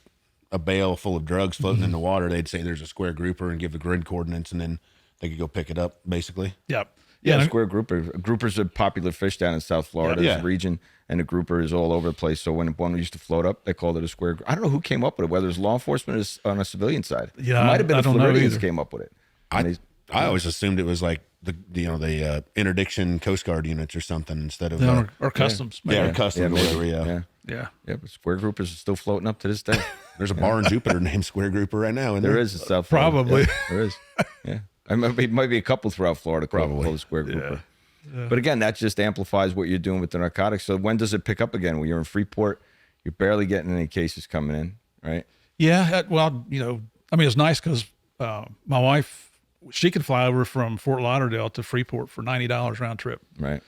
S4: a bale full of drugs floating in the water, they'd say there's a square grouper and give the grid coordinates, and then they could go pick it up, basically.
S1: Yep.
S3: Yeah,
S1: Yeah.
S3: square grouper. Groupers are popular fish down in South Florida
S4: Yeah.
S3: region, and a grouper is all over the place. So when one used to float up, they called it a square. I don't know who came up with it, whether it's law enforcement or on a civilian side.
S1: Yeah,
S3: it might have been
S1: I
S3: the
S1: don't know
S3: Floridians
S1: either.
S3: came up with it.
S4: I always assumed it was like the interdiction Coast Guard units or something instead of
S1: Or customs.
S4: yeah,
S1: maybe.
S4: or customs.
S3: maybe.
S4: Whatever, yeah.
S1: Yeah.
S3: Yeah, but square groupers are still floating up to this day.
S4: There's a bar in Jupiter named Square Grouper right now.
S3: There is in South Florida.
S1: Probably.
S3: Yeah, there is. Yeah. It might be a couple throughout Florida called square grouper.
S1: Yeah.
S3: But again, that just amplifies what you're doing with the narcotics. So when does it pick up again? When you're in Freeport, you're barely getting any cases coming in, right?
S1: Yeah. Well, it's nice because my wife, she could fly over from Fort Lauderdale to Freeport for $90 round trip.
S3: Right.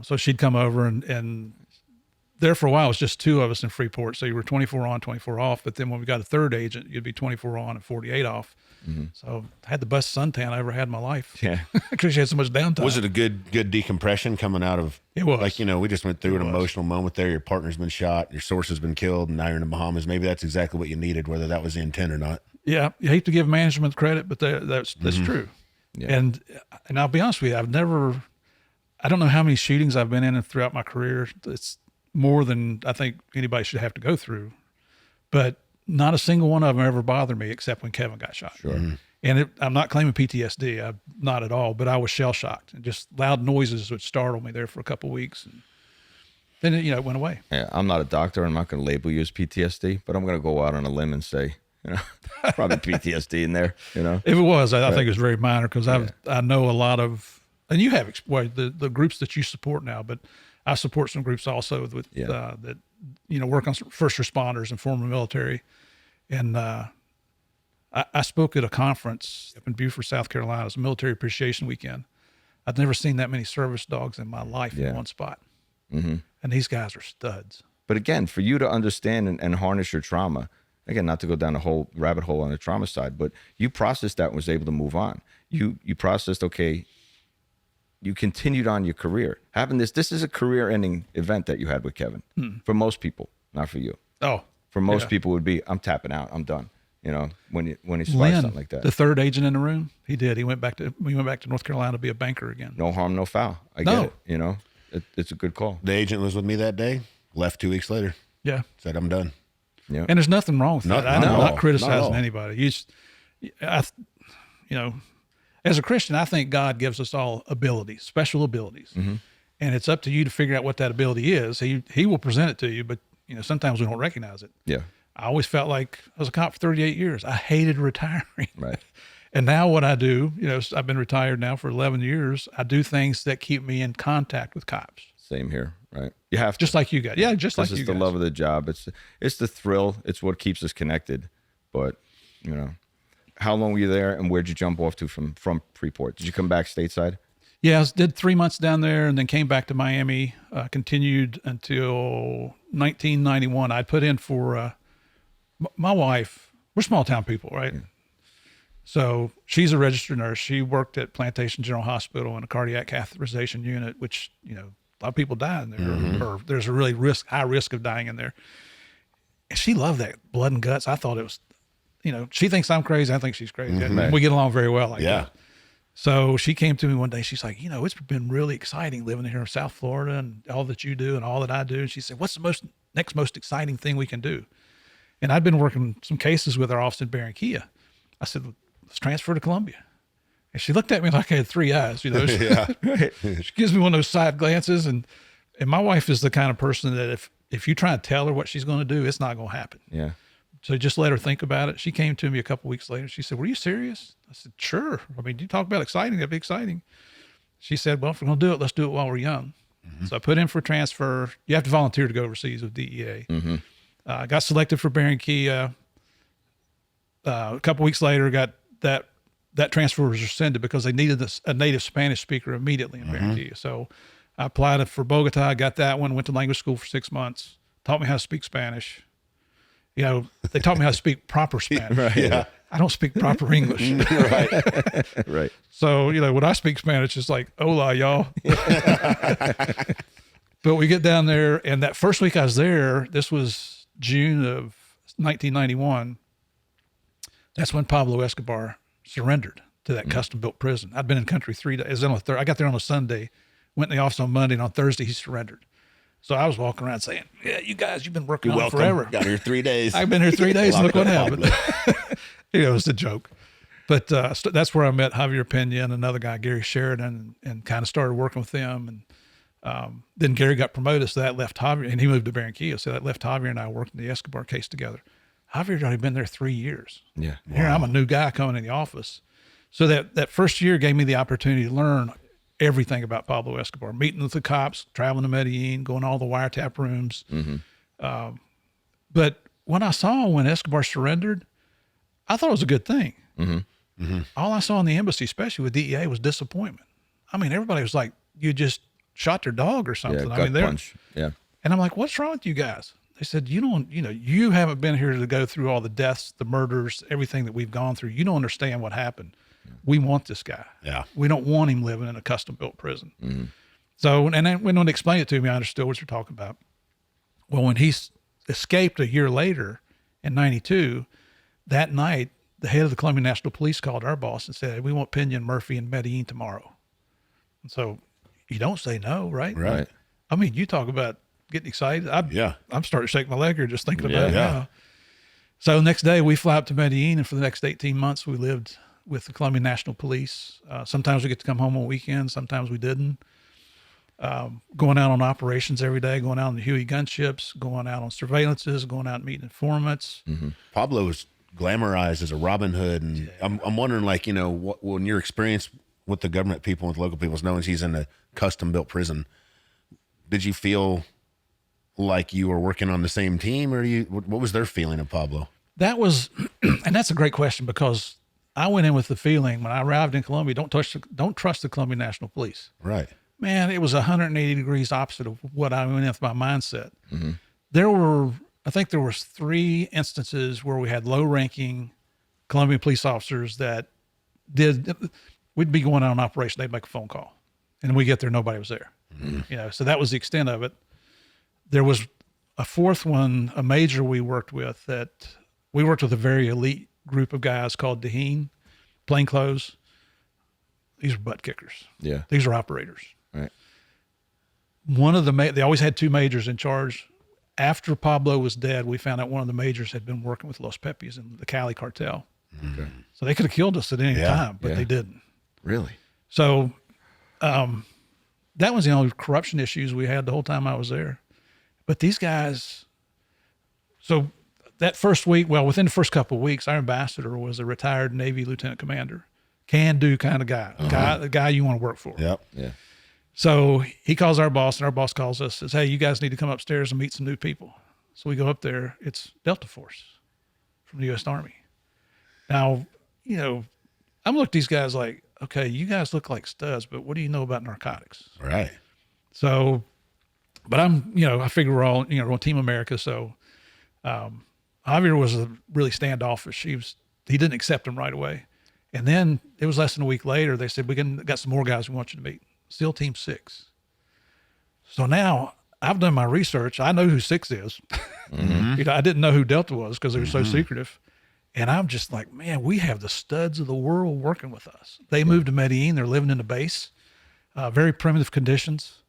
S1: So she'd come over and there for a while, it was just 2 of us in Freeport. So you were 24 on, 24 off. But then when we got a third agent, you'd be 24 on and 48 off. So I had the best suntan I ever had in my life.
S3: Yeah.
S1: Because you had so much downtime.
S4: Was it a good decompression coming out of?
S1: It was.
S4: Like, we just went through an emotional moment there. Your partner's been shot, your source has been killed, and now you're in the Bahamas. Maybe that's exactly what you needed, whether that was the intent or not.
S1: Yeah, you hate to give management credit, but that's true.
S3: Yeah.
S1: And I'll be honest with you, I don't know how many shootings I've been in throughout my career. It's more than I think anybody should have to go through, but not a single one of them ever bothered me except when Kevin got shot.
S3: Sure.
S1: And I'm not claiming PTSD, not at all, but I was shell shocked, and just loud noises would startle me there for a couple of weeks. And then it went away.
S3: Yeah, I'm not a doctor. I'm not going to label you as PTSD, but I'm going to go out on a limb and say, probably PTSD in there.
S1: If it was, I think it was very minor, because I know a lot of, and you have the groups that you support now, but I support some groups also with that work on first responders and former military, and I spoke at a conference up in Beaufort, South Carolina. It was a military appreciation weekend. I'd never seen that many service dogs in my life in one spot. Mm-hmm. And these guys are studs.
S3: But again, for you to understand and harness your trauma, again, not to go down a whole rabbit hole on the trauma side, but you processed that and was able to move on. You processed, okay, you continued on your career. This is a career-ending event that you had with Kevin. For most people, not for you.
S1: Oh.
S3: For most people would be, I'm tapping out, I'm done. When he survived something like that.
S1: The third agent in the room, he did. We went back to North Carolina to be a banker again.
S3: No harm, no foul. I get it. It's a good call.
S4: The agent was with me that day, left 2 weeks later.
S1: Yeah.
S4: Said, I'm done.
S1: Yeah. And there's nothing wrong with that. I'm not criticizing anybody. As a Christian, I think God gives us all abilities, special abilities. Mm-hmm. And it's up to you to figure out what that ability is. He will present it to you, but sometimes we don't recognize it.
S3: Yeah.
S1: I always felt like I was a cop for 38 years. I hated retiring.
S3: Right.
S1: And now what I do, I've been retired now for 11 years. I do things that keep me in contact with cops.
S3: Same here, right? You have to.
S1: Just like you guys. Yeah, just like you guys.
S3: It's the love of the job. It's the thrill. It's what keeps us connected. But, how long were you there, and where'd you jump off to from Freeport? Did you come back stateside?
S1: Yeah, I did 3 months down there and then came back to Miami, continued until 1991. I'd put in for my wife. We're small town people, right? Yeah. So she's a registered nurse. She worked at Plantation General Hospital in a cardiac catheterization unit, which, a lot of people die in there, mm-hmm. or there's a really high risk of dying in there. And she loved that blood and guts. I thought it was, she thinks I'm crazy. I think she's crazy. Mm-hmm. We get along very well like that. So she came to me one day. She's like, it's been really exciting living here in South Florida and all that you do and all that I do. And she said, what's the next most exciting thing we can do? And I'd been working some cases with our office in Barranquilla. I said, let's transfer to Colombia. And she looked at me like I had three eyes, She gives me one of those side glances. And my wife is the kind of person that if you try to tell her what she's going to do, it's not going to happen.
S3: Yeah.
S1: So just let her think about it. She came to me a couple of weeks later. She said, were you serious? I said, sure. I mean, you talk about exciting, that'd be exciting. She said, well, if we're going to do it, let's do it while we're young. Mm-hmm. So I put in for transfer. You have to volunteer to go overseas with DEA. Mm-hmm. Got selected for Barranquilla. A couple weeks later, got that transfer was rescinded because they needed a native Spanish speaker immediately in Barranquilla. So I applied for Bogota, got that one, went to language school for 6 months, taught me how to speak Spanish. They taught me how to speak proper Spanish.
S3: Right, yeah.
S1: I don't speak proper English.
S3: Right. Right.
S1: So, when I speak Spanish, it's like, hola, y'all. But we get down there, and that first week I was there, this was June of 1991. That's when Pablo Escobar surrendered to that custom-built prison. I'd been in country 3 days. I got there on a Sunday, went in the office on Monday, and on Thursday he surrendered. So I was walking around saying, yeah, you guys, you've been working on it forever.
S4: Got here 3 days.
S1: I've been here 3 days. Look what happened. It was a joke. But so that's where I met Javier Peña and another guy, Gary Sheridan, and kind of started working with them. And then Gary got promoted, so that left Javier, and he moved to Barranquilla. So that left Javier and I working the Escobar case together. Javier's already been there 3 years.
S3: Yeah.
S1: Wow. Here I'm a new guy coming in the office. So that first year gave me the opportunity to learn everything about Pablo Escobar, meeting with the cops, traveling to Medellín, going to all the wiretap rooms. Mm-hmm. But when Escobar surrendered, I thought it was a good thing. Mm-hmm. Mm-hmm. All I saw in the embassy, especially with DEA, was disappointment. I mean, everybody was like, you just shot their dog or something.
S3: Yeah, gut punch. Yeah.
S1: And I'm like, what's wrong with you guys? They said, you haven't been here to go through all the deaths, the murders, everything that we've gone through. You don't understand what happened. We want this guy. Yeah. We don't want him living in a custom-built prison. Mm-hmm. So, and then when they explained it to me, I understood what you're talking about. Well, when he escaped a year later in 92, that night, the head of the Colombian National Police called our boss and said, we want Peña and Murphy in Medellín tomorrow. And so you don't say no, right?
S3: Right.
S1: I mean, you talk about getting excited. I'm starting to shake my leg here just thinking about it now. So next day we fly up to Medellín, and for the next 18 months we lived with the Colombian National Police. Sometimes we get to come home on weekends. Sometimes we didn't. Going out on operations every day, going out on the Huey gunships, going out on surveillances, going out and meeting informants.
S4: Pablo is glamorized as a Robin Hood, and I'm wondering, like, you know, when your experience with the government people, with local people, knowing he's in a custom-built prison, did you feel like you were working on the same team, or what was their feeling of Pablo?
S1: That was, and that's a great question, because I went in with the feeling when I arrived in Colombia, don't trust the Colombian National Police.
S4: Right.
S1: Man, it was 180 degrees opposite of what I went in with my mindset. I think there was 3 instances where we had low-ranking Colombian police officers that we'd be going on an operation, they'd make a phone call, and we get there, nobody was there. You know, so that was the extent of it. There was a 4th one, a major we worked with a very elite group of guys called DEA, plainclothes. These are butt kickers.
S3: Yeah.
S1: These are operators.
S3: Right.
S1: One of they always had 2 majors in charge. After Pablo was dead, we found out one of the majors had been working with Los Pepis and the Cali cartel.
S3: Okay.
S1: So they could have killed us at any time, but they didn't.
S3: Really?
S1: So that was the only corruption issues we had the whole time I was there. But these guys, so that first week, well, within the first couple of weeks, our ambassador was a retired Navy lieutenant commander, can-do kind of guy, the guy you want to work for.
S4: Yep.
S3: Yeah.
S1: So he calls our boss, and our boss calls us, says, hey, you guys need to come upstairs and meet some new people. So we go up there. It's Delta Force from the U.S. Army. Now, you know, I'm looking at these guys like, okay, you guys look like studs, but what do you know about narcotics?
S4: Right.
S1: So, but I figure we're all, we're on Team America. So Javier was really standoffish. He didn't accept him right away. And then it was less than a week later, they said, got some more guys we want you to meet. SEAL Team 6. So now I've done my research. I know who 6 is. I didn't know who Delta was because they were so secretive. And I'm just like, man, we have the studs of the world working with us. They moved to Medellín. They're living in the base, very primitive conditions.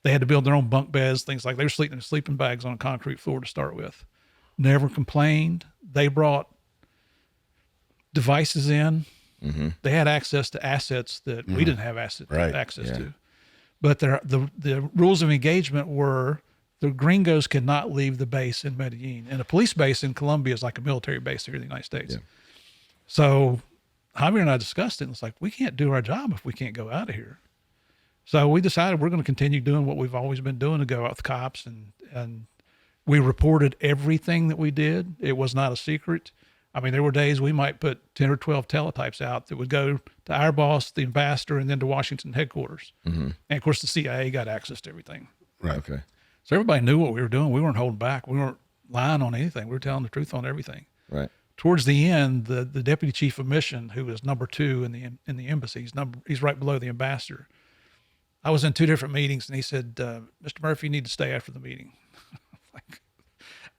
S1: They had to build their own bunk beds, things like they were sleeping in sleeping bags on a concrete floor to start with. Never complained. They brought devices in. They had access to assets that we didn't have access to. But the rules of engagement were the gringos could not leave the base in Medellín. And a police base in Colombia is like a military base here in the United States. Yeah. So Javier and I discussed it, and it's like, we can't do our job if we can't go out of here. So we decided we're going to continue doing what we've always been doing, to go out with cops, and we reported everything that we did. It was not a secret. I mean, there were days we might put 10 or 12 teletypes out that would go to our boss, the ambassador, and then to Washington headquarters. And of course, the CIA got access to everything.
S3: Right. Okay.
S1: So everybody knew what we were doing. We weren't holding back. We weren't lying on anything. We were telling the truth on everything.
S3: Right.
S1: Towards the end, the deputy chief of mission, who was number 2 in the embassy, he's right below the ambassador. I was in 2 different meetings, and he said, Mr. Murphy, you need to stay after the meeting. Like,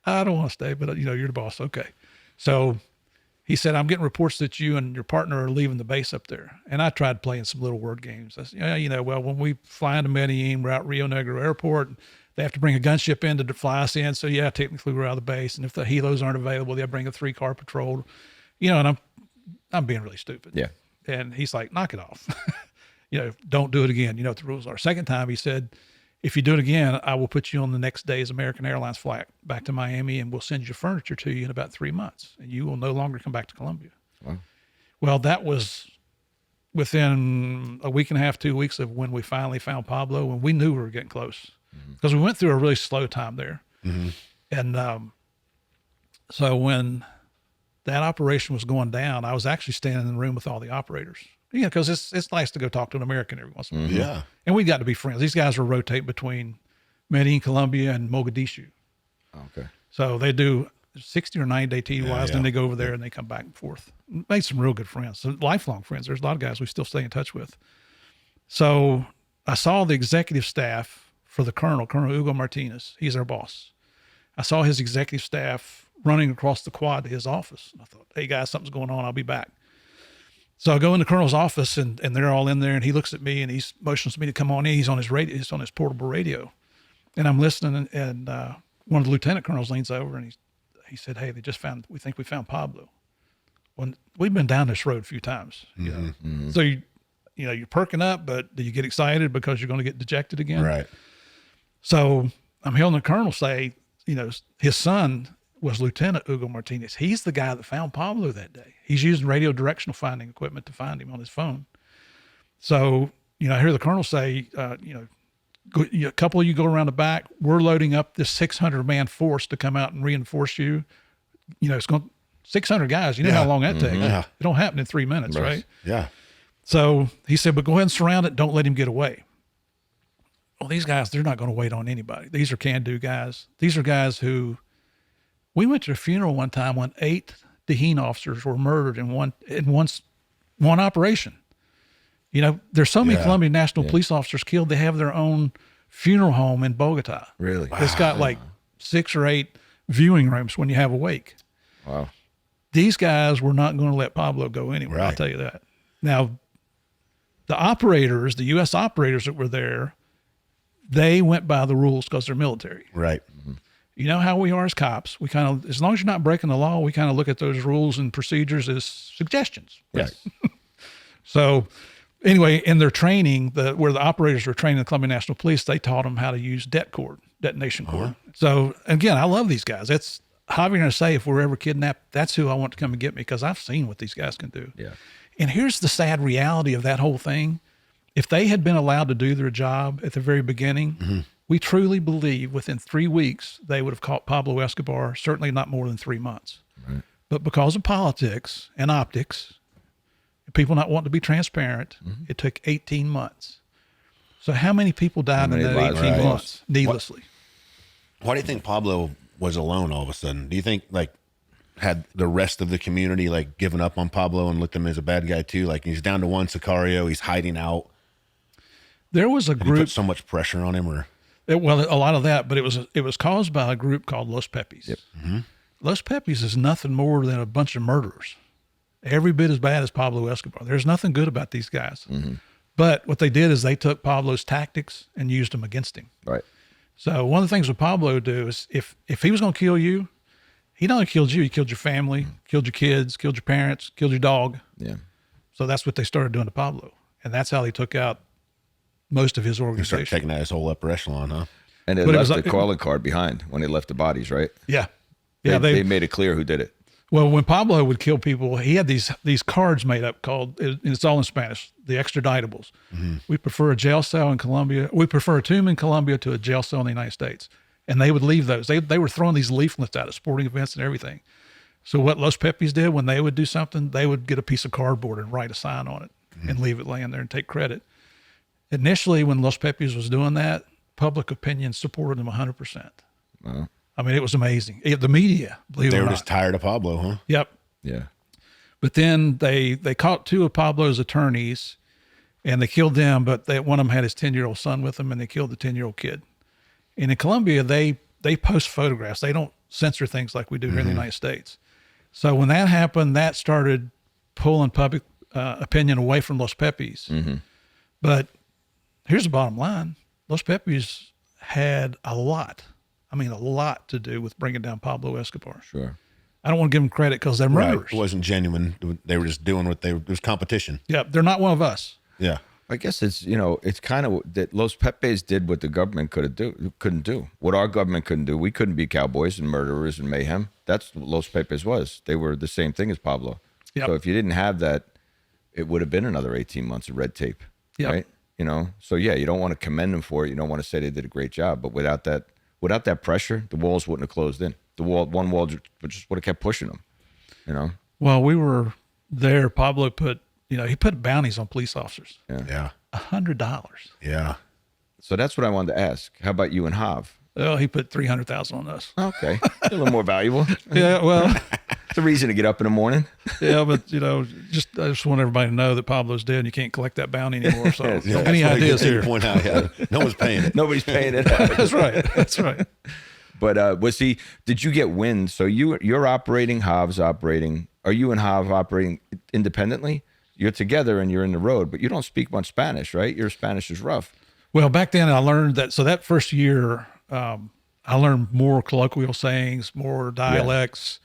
S1: I don't want to stay, but you're the boss. Okay. So he said, I'm getting reports that you and your partner are leaving the base up there. And I tried playing some little word games. I said, well, when we fly into Medellín, we're out Rio Negro Airport, they have to bring a gunship in to fly us in. So yeah, technically we're out of the base. And if the helos aren't available, they'll bring a 3-car patrol, and I'm being really stupid. Yeah. And he's like, knock it off. Don't do it again. You know what the rules are. Second time he said, if you do it again, I will put you on the next day's American Airlines flight back to Miami, and we'll send your furniture to you in about 3 months, and you will no longer come back to Colombia. Wow. Well, that was within a week and a half, 2 weeks of when we finally found Pablo, and we knew we were getting close because we went through a really slow time there. And so when that operation was going down, I was actually standing in the room with all the operators. Because it's nice to go talk to an American every once in a while.
S4: Yeah.
S1: And we got to be friends. These guys were rotating between Medellín, Colombia, and Mogadishu.
S3: Okay.
S1: So they do 60 or 90-day TDYs, then they go over there and they come back and forth. Made some real good friends, some lifelong friends. There's a lot of guys we still stay in touch with. So I saw the executive staff for the Colonel Hugo Martinez. He's our boss. I saw his executive staff running across the quad to his office. I thought, hey guys, something's going on. I'll be back. So I go in the Colonel's office, and they're all in there, and he looks at me and he motions me to come on in. He's on his radio, he's on his portable radio, and I'm listening. And one of the lieutenant colonels leans over and he said, "Hey, we think we found Pablo." Well, we've been down this road a few times. You know? So you're perking up, but do you get excited because you're going to get dejected again?
S4: Right.
S1: So I'm hearing the colonel say, his son was Lieutenant Hugo Martinez. He's the guy that found Pablo that day. He's using radio directional finding equipment to find him on his phone. So, I hear the colonel say, a couple of you go around the back. We're loading up this 600-man force to come out and reinforce you. It's going 600 guys. You know how long that takes.
S4: Yeah.
S1: It don't happen in 3 minutes, right?
S4: Yeah.
S1: So he said, but go ahead and surround it. Don't let him get away. Well, these guys, they're not going to wait on anybody. These are can-do guys. These are guys who, we went to a funeral one time when 8 DEA officers were murdered in one operation. There's so many Colombian National Police officers killed. They have their own funeral home in Bogota.
S3: Really?
S1: It's got like 6 or 8 viewing rooms when you have a wake.
S3: Wow.
S1: These guys were not going to let Pablo go anywhere. I'll tell you that. Now, the U.S. operators that were there, they went by the rules because they're military.
S4: Right.
S1: You know how we are as cops. We kind of, as long as you're not breaking the law, we kind of look at those rules and procedures as suggestions.
S3: Yes.
S1: So anyway, in their training, where the operators were training the Colombian National Police, they taught them how to use detonation cord. So again, I love these guys. That's Javier going to say, if we're ever kidnapped, that's who I want to come and get me, because I've seen what these guys can do.
S3: Yeah.
S1: And here's the sad reality of that whole thing. If they had been allowed to do their job at the very beginning, we truly believe within 3 weeks, they would have caught Pablo Escobar, certainly not more than 3 months. Right. But because of politics and optics, people not wanting to be transparent, it took 18 months. So how many people died in that 18 months needlessly?
S4: Why do you think Pablo was alone all of a sudden? Do you think had the rest of the community given up on Pablo and looked at him as a bad guy too? He's down to one Sicario, he's hiding out.
S1: There was a
S4: Did he
S1: group.
S4: put so much pressure on him, or
S1: a lot of that, but it was caused by a group called Los Pepis. Yep. Los Pepis is nothing more than a bunch of murderers, every bit as bad as Pablo Escobar. There's nothing good about these guys. But what they did is they took Pablo's tactics and used them against him.
S3: Right.
S1: So one of the things that Pablo would do is if he was going to kill you, he not only killed you, he killed your family, killed your kids, killed your parents, killed your dog.
S3: Yeah.
S1: So that's what they started doing to Pablo. And that's how they took out most of his
S4: he
S1: organization.
S4: started taking that his whole upper echelon, huh?
S3: And they left the calling card behind when they left the bodies, right?
S1: Yeah. Yeah.
S3: They made it clear who did it.
S1: Well, when Pablo would kill people, he had these cards made up called, it's all in Spanish, the extraditables. We prefer a jail cell in Colombia. We prefer a tomb in Colombia to a jail cell in the United States. And they would leave those. They were throwing these leaflets out at sporting events and everything. So what Los Pepis did when they would do something, they would get a piece of cardboard and write a sign on it and leave it laying there and take credit. Initially, when Los Pepis was doing that, public opinion supported them 100%.
S3: Wow.
S1: I mean, it was amazing. The media, believe it or not.
S4: They were just tired of Pablo, huh?
S1: Yep.
S3: Yeah.
S1: But then they caught 2 of Pablo's attorneys, and they killed them. But one of them had his 10-year-old son with him, and they killed the 10-year-old kid. And in Colombia, they post photographs. They don't censor things like we do here in the United States. So when that happened, that started pulling public opinion away from Los Pepis. But here's the bottom line: Los Pepis had a lot to do with bringing down Pablo Escobar.
S3: Sure.
S1: I don't want to give them credit because they're murderers.
S4: It wasn't genuine. They were just doing it was competition.
S1: Yeah, they're not one of us.
S4: Yeah.
S3: I guess it's kind of that Los Pepes did what the government couldn't do. What our government couldn't do. We couldn't be cowboys and murderers and mayhem. That's what Los Pepes was. They were the same thing as Pablo.
S1: Yep.
S3: So if you didn't have that, it would have been another 18 months of red tape.
S1: Yep.
S3: Right? So yeah, you don't want to commend them for it. You don't want to say they did a great job. But without that pressure, the walls wouldn't have closed in. One wall just would have kept pushing them.
S1: Well, we were there. Pablo put bounties on police officers.
S4: Yeah.
S1: $100.
S4: Yeah.
S3: So that's what I wanted to ask. How about you and Hav?
S1: Well, he put $300,000 on us.
S3: Okay. A little more valuable.
S1: Yeah, well.
S3: It's a reason to get up in the morning.
S1: Yeah, but, I just want everybody to know that Pablo's dead and you can't collect that bounty anymore. So any
S4: That's
S1: ideas
S4: what I
S1: here?
S4: point out, no one's paying it.
S3: Nobody's paying it.
S1: That's right. That's right.
S3: But did you get wind? So you're operating, Hav's operating. Are you and Hav operating independently? You're together and you're in the road, but you don't speak much Spanish, right? Your Spanish is rough.
S1: Well, back then I learned that. So that first year, I learned more colloquial sayings, more dialects.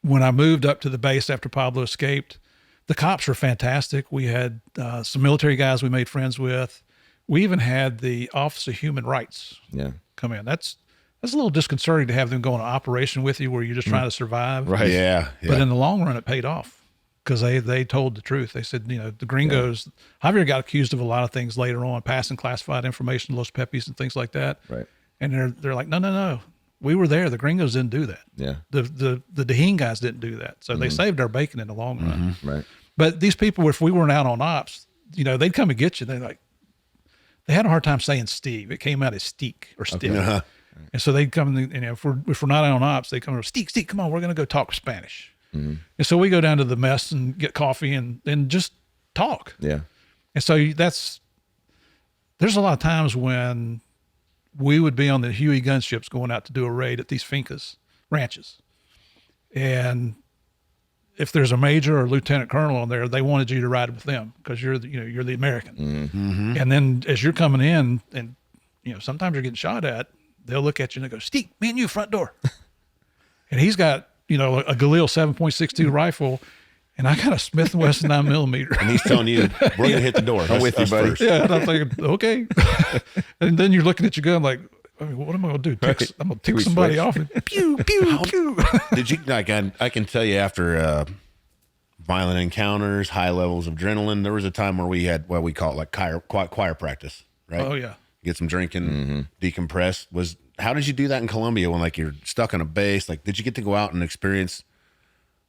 S1: when I moved up to the base after Pablo escaped, the cops were fantastic. We had some military guys we made friends with. We even had the Office of Human Rights come in. That's a little disconcerting to have them go on an operation with you where you're just trying to survive.
S3: Right.
S4: Yeah.
S1: But in the long run, it paid off because they told the truth. They said, the gringos, Javier got accused of a lot of things later on, passing classified information, Los Pepis and things like that.
S3: Right.
S1: And they're like, no. We were there. The gringos didn't do that.
S3: Yeah.
S1: The Deheen guys didn't do that. So they saved our bacon in the long run.
S3: Right.
S1: But these people, if we weren't out on ops, they'd come and get you. They had a hard time saying Steve. It came out as Steak or Stick.
S4: Uh-huh.
S1: And so they'd come, if we're not out on ops, they come over, Steak, come on, we're going to go talk Spanish. And so we go down to the mess and get coffee and just talk.
S3: Yeah.
S1: And so there's a lot of times when we would be on the Huey gunships going out to do a raid at these fincas, ranches. And if there's a major or lieutenant colonel on there, they wanted you to ride with them because you're the American. And then as you're coming in and, sometimes you're getting shot at, they'll look at you and they go, Steve, me and you front door. And he's got, a Galil 7.62 rifle and I got a Smith & Wesson 9mm.
S4: And he's telling you, we're going to hit the door.
S3: I'm with you, buddy.
S4: First.
S1: Yeah. And I'm thinking, okay. And then you're looking at your gun like, what am I going to do? I'm going to tick somebody off and pew, pew, pew.
S4: Did you, I can tell you after violent encounters, high levels of adrenaline, there was a time where we had what we call it like choir practice, right?
S1: Oh, yeah.
S4: Get some drinking, decompress. How did you do that in Colombia when you're stuck on a base? Did you get to go out and experience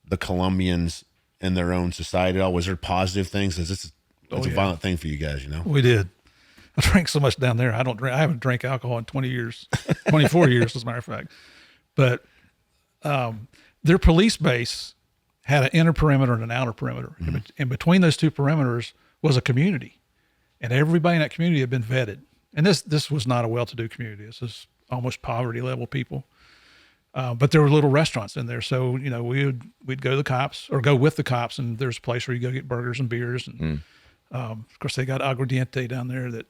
S4: the Colombians in their own society at all? Was there positive things? It's a violent thing for you guys,
S1: We did. I drank so much down there. I haven't drank alcohol in 20 years, 24 years, as a matter of fact. But their police base had an inner perimeter and an outer perimeter. And between those two perimeters was a community. And everybody in that community had been vetted. And this was not a well-to-do community. This is almost poverty level people. But there were little restaurants in there. So, we'd go to the cops or go with the cops, and there's a place where you go get burgers and beers. And of course, they got aguardiente down there that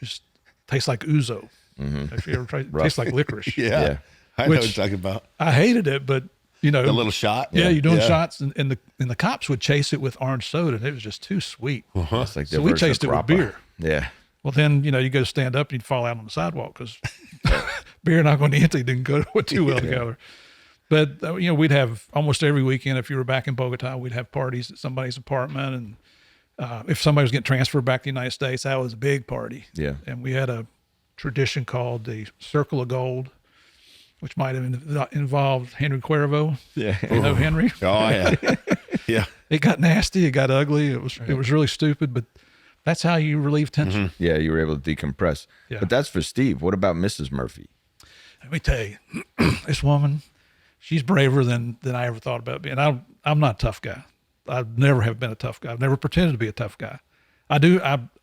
S1: just tastes like ouzo. If you ever tried, it tastes like licorice.
S4: Yeah. I know what you're talking about.
S1: I hated it, but the
S4: little shot.
S1: Yeah, you're doing shots, and the cops would chase it with orange soda, and it was just too sweet.
S3: That's like
S1: so we chased it with beer.
S3: Yeah.
S1: Well, then, you go stand up and you'd fall out on the sidewalk because beer and aguardiente didn't go too well together. But, we'd have almost every weekend, if you were back in Bogota, we'd have parties at somebody's apartment. And if somebody was getting transferred back to the United States, that was a big party. Yeah. And we had a tradition called the Circle of Gold, which might have involved Henry Cuervo. Yeah. Henry?
S4: Oh, yeah. Yeah.
S1: It got nasty. It got ugly. It was really stupid, but that's how you relieve tension.
S3: Yeah, you were able to decompress. Yeah. But that's for Steve. What about Mrs. Murphy?
S1: Let me tell you, this woman, she's braver than I ever thought about being. I'm not a tough guy. I never have been a tough guy. I've never pretended to be a tough guy. I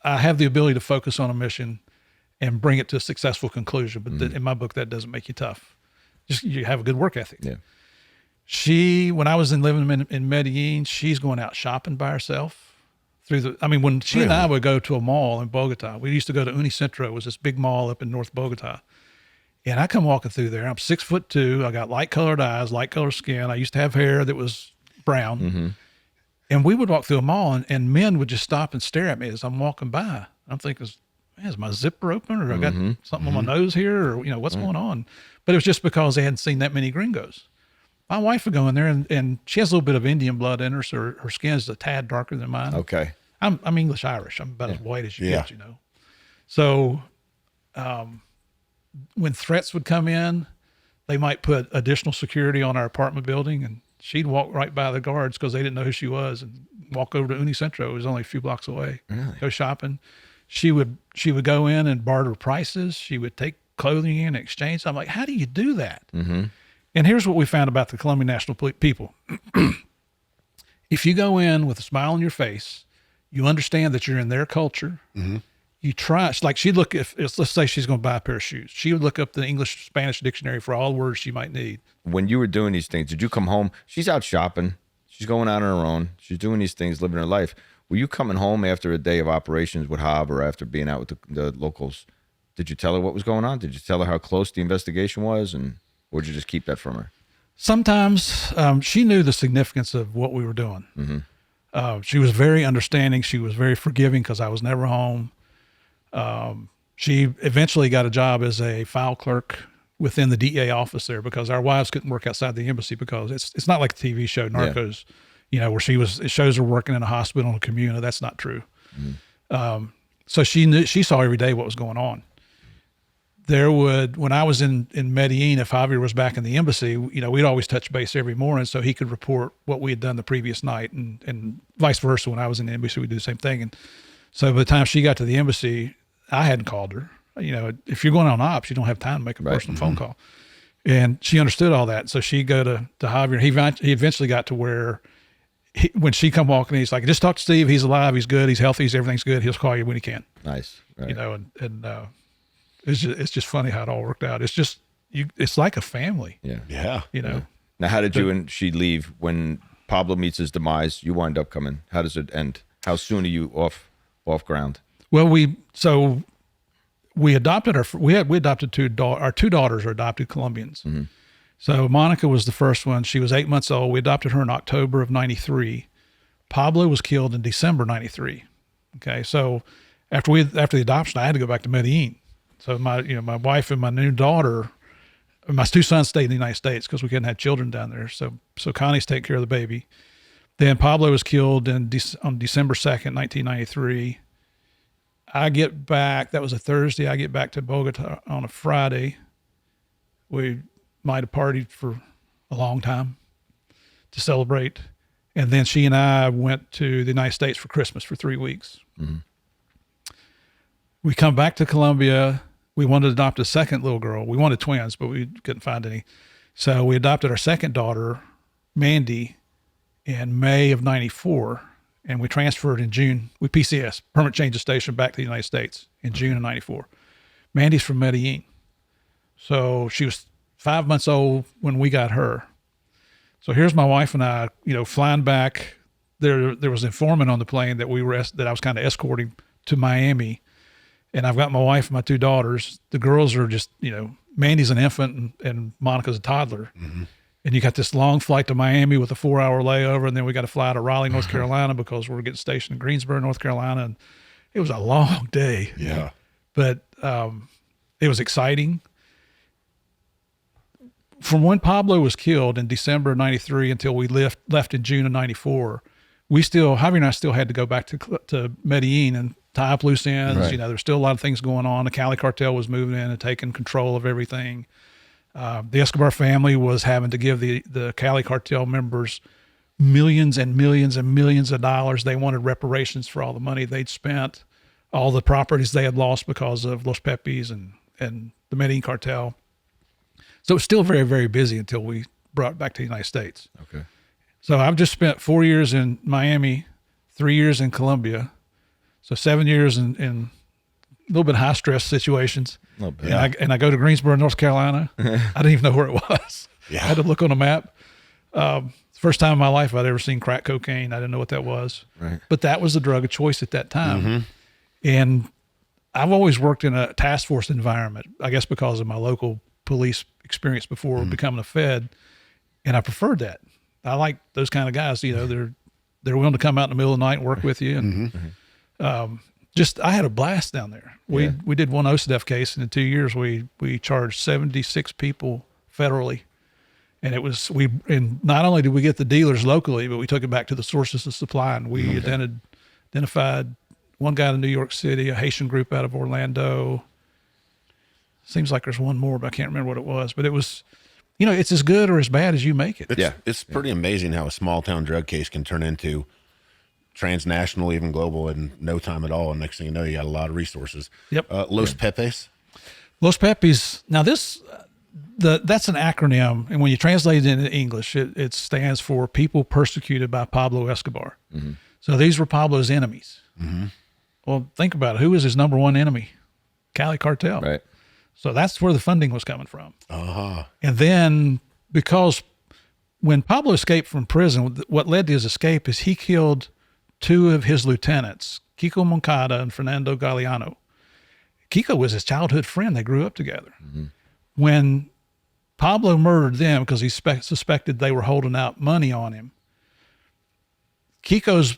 S1: have the ability to focus on a mission and bring it to a successful conclusion. But in my book, that doesn't make you tough. Just you have a good work ethic. Yeah. When I was living in Medellin, she's going out shopping by herself. When she and I would go to a mall in Bogota, we used to go to Unicentro. It was this big mall up in North Bogota. And I come walking through there. I'm 6'2". I got light colored eyes, light colored skin. I used to have hair that was brown. And we would walk through a mall and men would just stop and stare at me as I'm walking by. I'm thinking, is my zipper open or I got something on my nose here or, what's going on? But it was just because they hadn't seen that many gringos. My wife would go in there and she has a little bit of Indian blood in her, so her skin is a tad darker than mine.
S3: Okay.
S1: I'm English Irish. I'm about as white as you get, So when threats would come in, they might put additional security on our apartment building, and she'd walk right by the guards because they didn't know who she was and walk over to Unicentro. It was only a few blocks away. Really? Go shopping. She would go in and barter prices. She would take clothing in exchange. I'm like, how do you do that? And here's what we found about the Colombian National Police people. If you go in with a smile on your face, you understand that you're in their culture. You try, she'd look, let's say she's going to buy a pair of shoes. She would look up the English-Spanish dictionary for all words she might need.
S3: When you were doing these things, did you come home? She's out shopping. She's going out on her own. She's doing these things, living her life. Were you coming home after a day of operations with Hob or after being out with the locals? Did you tell her what was going on? Did you tell her how close the investigation was? Or did you just keep that from her?
S1: Sometimes she knew the significance of what we were doing. She was very understanding. She was very forgiving because I was never home. She eventually got a job as a file clerk within the DEA office there because our wives couldn't work outside the embassy because it's not like a TV show, Narcos, where it shows her working in a hospital in a community. That's not true. So she saw every day what was going on. When I was in Medellín, if Javier was back in the embassy, we'd always touch base every morning so he could report what we had done the previous night, and vice versa. When I was in the embassy, we'd do the same thing. And so by the time she got to the embassy, I hadn't called her. If you're going on ops, you don't have time to make a personal phone call. And she understood all that. So she'd go to Javier. He eventually got to where when she come walking in, he's like, just talk to Steve. He's alive. He's good. He's healthy. Everything's good. He'll call you when he can.
S3: Nice. Right.
S1: It's just funny how it all worked out. It's just it's like a family.
S4: Yeah.
S3: Now, how did you and she leave when Pablo meets his demise? You wind up coming. How does it end? How soon are you off ground?
S1: Well, we adopted we adopted our two daughters are adopted Colombians. So Monica was the first one. She was 8 months old. We adopted her in October of '93. Pablo was killed in December '93. Okay, so after the adoption, I had to go back to Medellín. So my wife and my new daughter, my two sons stayed in the United States because we couldn't have children down there. So Connie's taking care of the baby. Then Pablo was killed on December 2nd, 1993. I get back, that was a Thursday. I get back to Bogota on a Friday. We might have partied for a long time to celebrate. And then she and I went to the United States for Christmas for 3 weeks. We come back to Colombia. We wanted to adopt a second little girl. We wanted twins, but we couldn't find any. So we adopted our second daughter, Mandy, in May of '94, and we transferred in June. We PCS, permanent change of station, back to the United States in June of '94. Mandy's from Medellín. So she was 5 months old when we got her. So here's my wife and I, flying back. There was an informant on the plane that I was kind of escorting to Miami. And I've got my wife and my two daughters. The girls are just, Mandy's an infant and Monica's a toddler. And you got this long flight to Miami with a 4-hour layover. And then we got to fly to Raleigh, North Carolina, because we're getting stationed in Greensboro, North Carolina. And it was a long day.
S4: Yeah.
S1: But it was exciting. From when Pablo was killed in December of '93 until we left in June of '94, Javier and I still had to go back to Medellín and tie up loose ends.
S3: Right.
S1: There's still a lot of things going on. The Cali cartel was moving in and taking control of everything. The Escobar family was having to give the Cali cartel members millions and millions and millions of dollars. They wanted reparations for all the money they'd spent, all the properties they had lost because of Los Pepis and the Medellín cartel. So it was still very, very busy until we brought it back to the United States.
S3: Okay.
S1: So I've just spent 4 years in Miami, 3 years in Colombia. So 7 years in a little bit high stress situations.
S3: A little bit.
S1: And I go to Greensboro, North Carolina. I didn't even know where it was.
S4: Yeah.
S1: I had to look on a map. First time in my life I'd ever seen crack cocaine. I didn't know what that was.
S3: Right.
S1: But that was the drug of choice at that time. And I've always worked in a task force environment, I guess because of my local police experience before becoming a Fed. And I preferred that. I like those kind of guys, they're willing to come out in the middle of the night and work with you. And I had a blast down there. We did one OCDETF case, and in 2 years we charged 76 people federally. And and not only did we get the dealers locally, but we took it back to the sources of supply, and we identified one guy in New York City, a Haitian group out of Orlando. Seems like there's one more, but I can't remember what it was. But it was, it's as good or as bad as you make it.
S4: It's pretty amazing how a small town drug case can turn into transnational, even global, in no time at all. And next thing you know, you got a lot of resources.
S1: Yep.
S4: Los Pepes.
S1: Los Pepis. Now that's an acronym, and when you translate it into English, it stands for People Persecuted by Pablo Escobar. So these were Pablo's enemies. Well, think about it. Who was his number one enemy? Cali cartel.
S3: Right.
S1: So that's where the funding was coming from. And then because when Pablo escaped from prison, what led to his escape is he killed two of his lieutenants, Kiko Moncada and Fernando Galeano. Kiko was his childhood friend. They grew up together. When Pablo murdered them because he suspected they were holding out money on him. Kiko's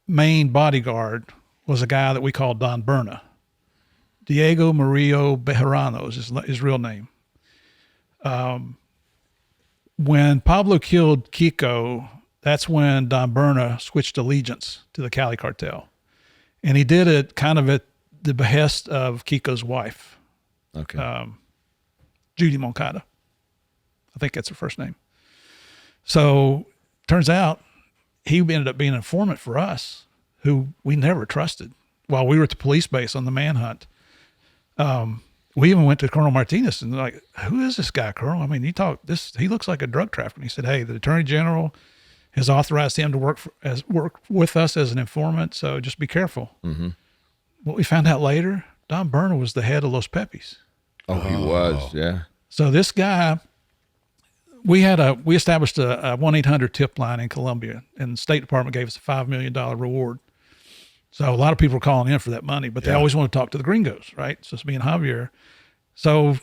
S1: main bodyguard was a guy that we called Don Berna. Diego Murillo Bejarano is his real name. When Pablo killed Kiko, that's when Don Berna switched allegiance to the Cali cartel. And he did it kind of at the behest of Kiko's wife, Judy Moncada. I think that's her first name. So turns out he ended up being an informant for us, who we never trusted while we were at the police base on the manhunt. We even went to Colonel Martinez and like, who is this guy, Colonel? I mean, he looks like a drug trafficker. And he said, hey, the Attorney General has authorized him to work with us as an informant, so just be careful. Mm-hmm. What we found out later, Don Berna was the head of Los Pepis.
S3: Oh, he was, yeah.
S1: So this guy, we established a 1-800 tip line in Colombia, and the State Department gave us a $5 million reward. So a lot of people were calling in for that money, but they always want to talk to the gringos, right? So it's me and Javier. So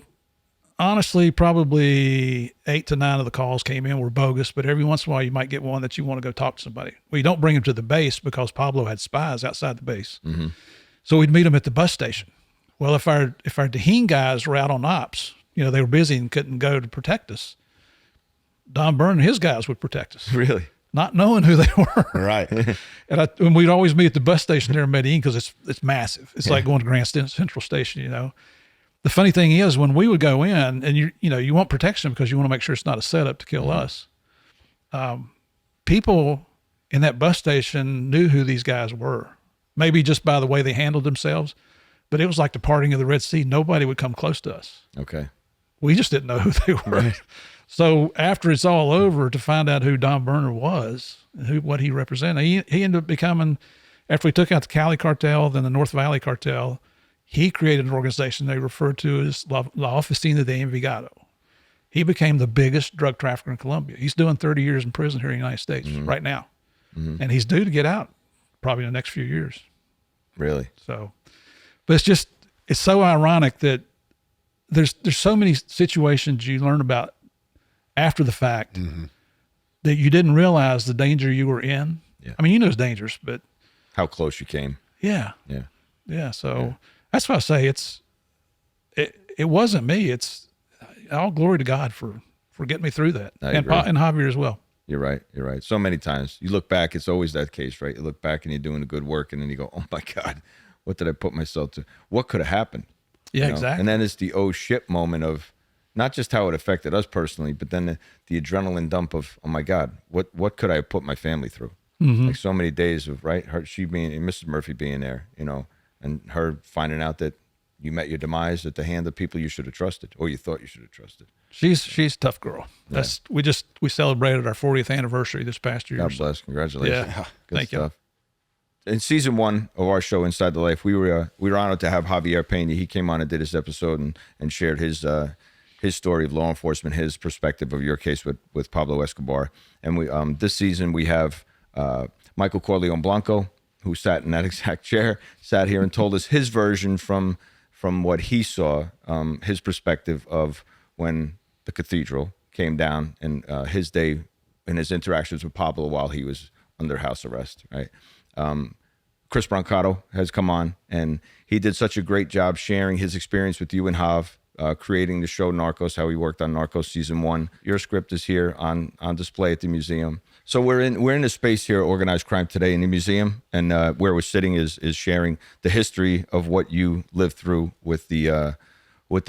S1: honestly, probably 8 to 9 of the calls came in were bogus, but every once in a while you might get one that you want to go talk to somebody. Well, you don't bring them to the base because Pablo had spies outside the base. Mm-hmm. So we'd meet them at the bus station. Well, if our Tajín guys were out on ops, they were busy and couldn't go to protect us, Don Berna and his guys would protect us.
S3: Really?
S1: Not knowing who they were.
S4: Right.
S1: And we'd always meet at the bus station there in Medellín because it's massive. It's like going to Grand Central Station, The funny thing is when we would go in and you want protection because you want to make sure it's not a setup to kill us. People in that bus station knew who these guys were, maybe just by the way they handled themselves, but it was like the parting of the Red Sea. Nobody would come close to us.
S3: Okay.
S1: We just didn't know who they were. Right. So after it's all over, to find out who Don Berna was, what he represented, he ended up becoming, after we took out the Cali cartel, then the North Valley cartel, he created an organization they referred to as La Oficina de Envigado. He became the biggest drug trafficker in Colombia. He's doing 30 years in prison here in the United States right now. Mm-hmm. And he's due to get out probably in the next few years.
S3: Really?
S1: So, but it's so ironic that there's so many situations you learn about after the fact that you didn't realize the danger you were in. Yeah. I mean, it's dangerous, but
S3: how close you came.
S1: Yeah.
S3: Yeah.
S1: Yeah. So that's why I say it wasn't me. It's all glory to God for getting me through that. And Javier as well.
S3: You're right. You're right. So many times you look back, it's always that case, right? You look back and you're doing the good work and then you go, oh my God, what did I put myself to? What could have happened?
S1: Yeah, exactly.
S3: And then it's the oh shit moment of not just how it affected us personally, but then the adrenaline dump of, oh my God, what could I have put my family through? Mm-hmm. Like so many days of, right, she being, Mrs. Murphy being there, and her finding out that you met your demise at the hand of people you should have trusted, or you thought you should have trusted.
S1: She's a tough girl. That's we celebrated our 40th anniversary this past year.
S3: God bless. Congratulations.
S1: Yeah.
S3: Good
S1: Thank
S3: stuff. You. In season 1 of our show, Inside the Life, we were honored to have Javier Peña. He came on and did his episode and shared his story of law enforcement, his perspective of your case with Pablo Escobar. And we this season we have Michael Corleone Blanco, who sat in that exact chair, sat here and told us his version from what he saw, his perspective of when the cathedral came down and his day and his interactions with Pablo while he was under house arrest, right? Chris Brancato has come on, and he did such a great job sharing his experience with you and Hav, creating the show Narcos, how he worked on Narcos season 1. Your script is here on display at the museum. So we're in a space here, Organized Crime Today, in the museum, and where we're sitting is sharing the history of what you lived through with the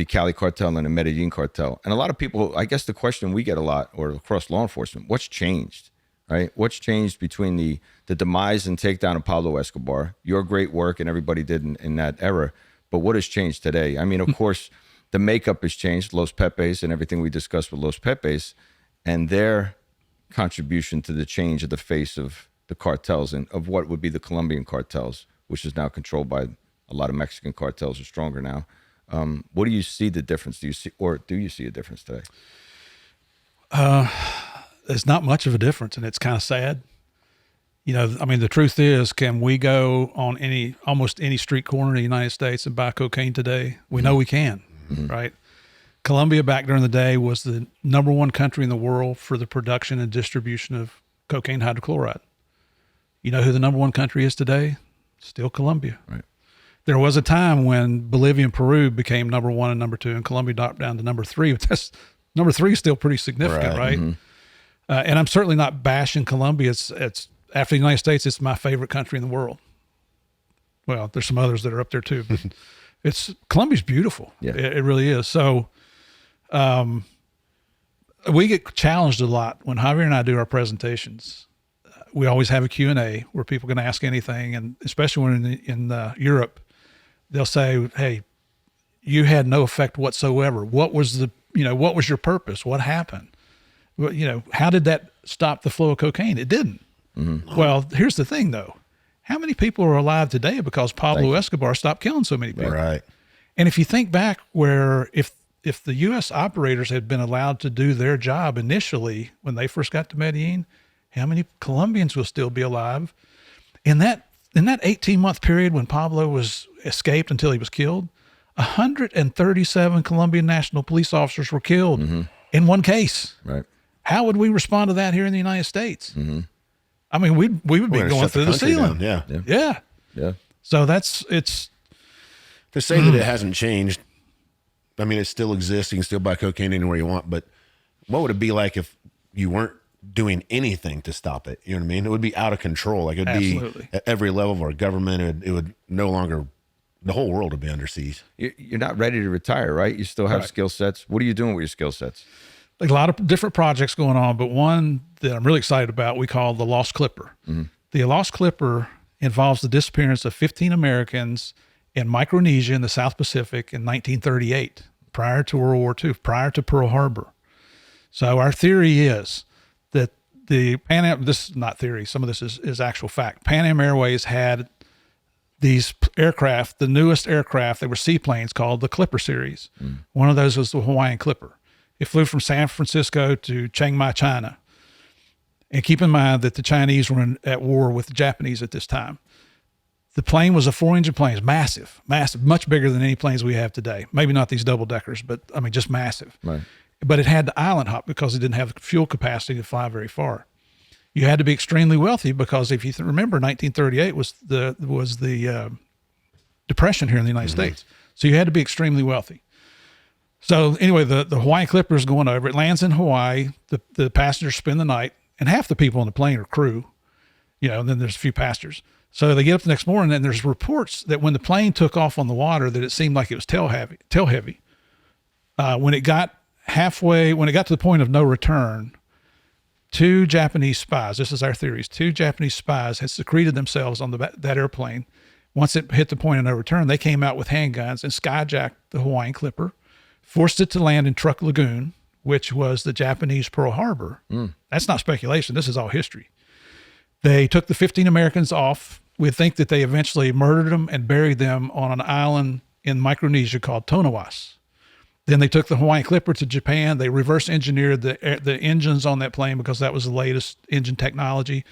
S3: Cali cartel and the Medellín cartel. And a lot of people, I guess the question we get a lot, or across law enforcement, what's changed, right? What's changed between the demise and takedown of Pablo Escobar, your great work and everybody did in that era, but what has changed today? I mean, of course, the makeup has changed, Los Pepes and everything we discussed with Los Pepes, and their contribution to the change of the face of the cartels and of what would be the Colombian cartels, which is now controlled by a lot of Mexican cartels, are stronger now. What do you see the difference? Do you see a difference today?
S1: There's not much of a difference, and it's kind of sad. I mean, the truth is, can we go on almost any street corner in the United States and buy cocaine today? We know we can, right? Colombia back during the day was the number one country in the world for the production and distribution of cocaine hydrochloride. You know who the number one country is today? Still Colombia.
S3: Right.
S1: There was a time when Bolivia and Peru became number one and number two, and Colombia dropped down to number three. But that's number three is still pretty significant, right? And I'm certainly not bashing Colombia. It's after the United States, it's my favorite country in the world. Well, there's some others that are up there too, but Colombia's beautiful.
S3: Yeah.
S1: It really is. So, we get challenged a lot when Javier and I do our presentations. We always have a Q&A where people can ask anything. And especially when in Europe, they'll say, hey, you had no effect whatsoever. What was what was your purpose? What happened? Well, how did that stop the flow of cocaine? It didn't. Well, here's the thing though. How many people are alive today because Pablo Escobar stopped killing so many people?
S4: Right.
S1: And if you think back where if the U.S. operators had been allowed to do their job initially when they first got to Medellin, how many Colombians will still be alive? In that 18-month period when Pablo was escaped until he was killed, 137 Colombian National Police officers were killed in one case.
S3: Right.
S1: How would we respond to that here in the United States? I mean, we would be going through the ceiling.
S4: Down.
S1: Yeah. So it's
S4: to say that it hasn't changed. I mean, it's still exists. You can still buy cocaine anywhere you want. But what would it be like if you weren't doing anything to stop it? You know what I mean? It would be out of control. Like it would
S1: Absolutely.
S4: be at every level of our government. It would no longer. The whole world would be under siege.
S3: You're not ready to retire, right? You still have skill sets. What are you doing with your skill sets?
S1: Like a lot of different projects going on, but one that I'm really excited about, we call the Lost Clipper. The Lost Clipper involves the disappearance of 15 Americans in Micronesia in the South Pacific in 1938, prior to World War II, prior to Pearl Harbor. So our theory is that the Pan Am, this is not theory, some of this is actual fact. Pan Am Airways had these aircraft, the newest aircraft, they were seaplanes called the Clipper series. One of those was the Hawaiian Clipper. It flew from San Francisco to Chiang Mai, China. And keep in mind that the Chinese were at war with the Japanese at this time. The plane was a 4-engine plane. It's massive, much bigger than any planes we have today. Maybe not these double deckers, but I mean, just massive. Right. But it had the island hop because it didn't have fuel capacity to fly very far. You had to be extremely wealthy because if you remember, 1938 was the Depression here in the United States. So you had to be extremely wealthy. So anyway, the Hawaiian Clipper is going over. It lands in Hawaii. The passengers spend the night, and half the people on the plane are crew, and then there's a few passengers. So they get up the next morning, and there's reports that when the plane took off on the water, that it seemed like it was tail heavy. When it got to the point of no return, 2 Japanese spies, this is our theories, 2 Japanese spies had secreted themselves on that airplane. Once it hit the point of no return, they came out with handguns and skyjacked the Hawaiian Clipper, forced it to land in Truk Lagoon, which was the Japanese Pearl Harbor. That's not speculation. This is all history. They took the 15 Americans off. We think that they eventually murdered them and buried them on an island in Micronesia called Tonawas. Then they took the Hawaiian Clipper to Japan. They reverse engineered the engines on that plane because that was the latest engine technology.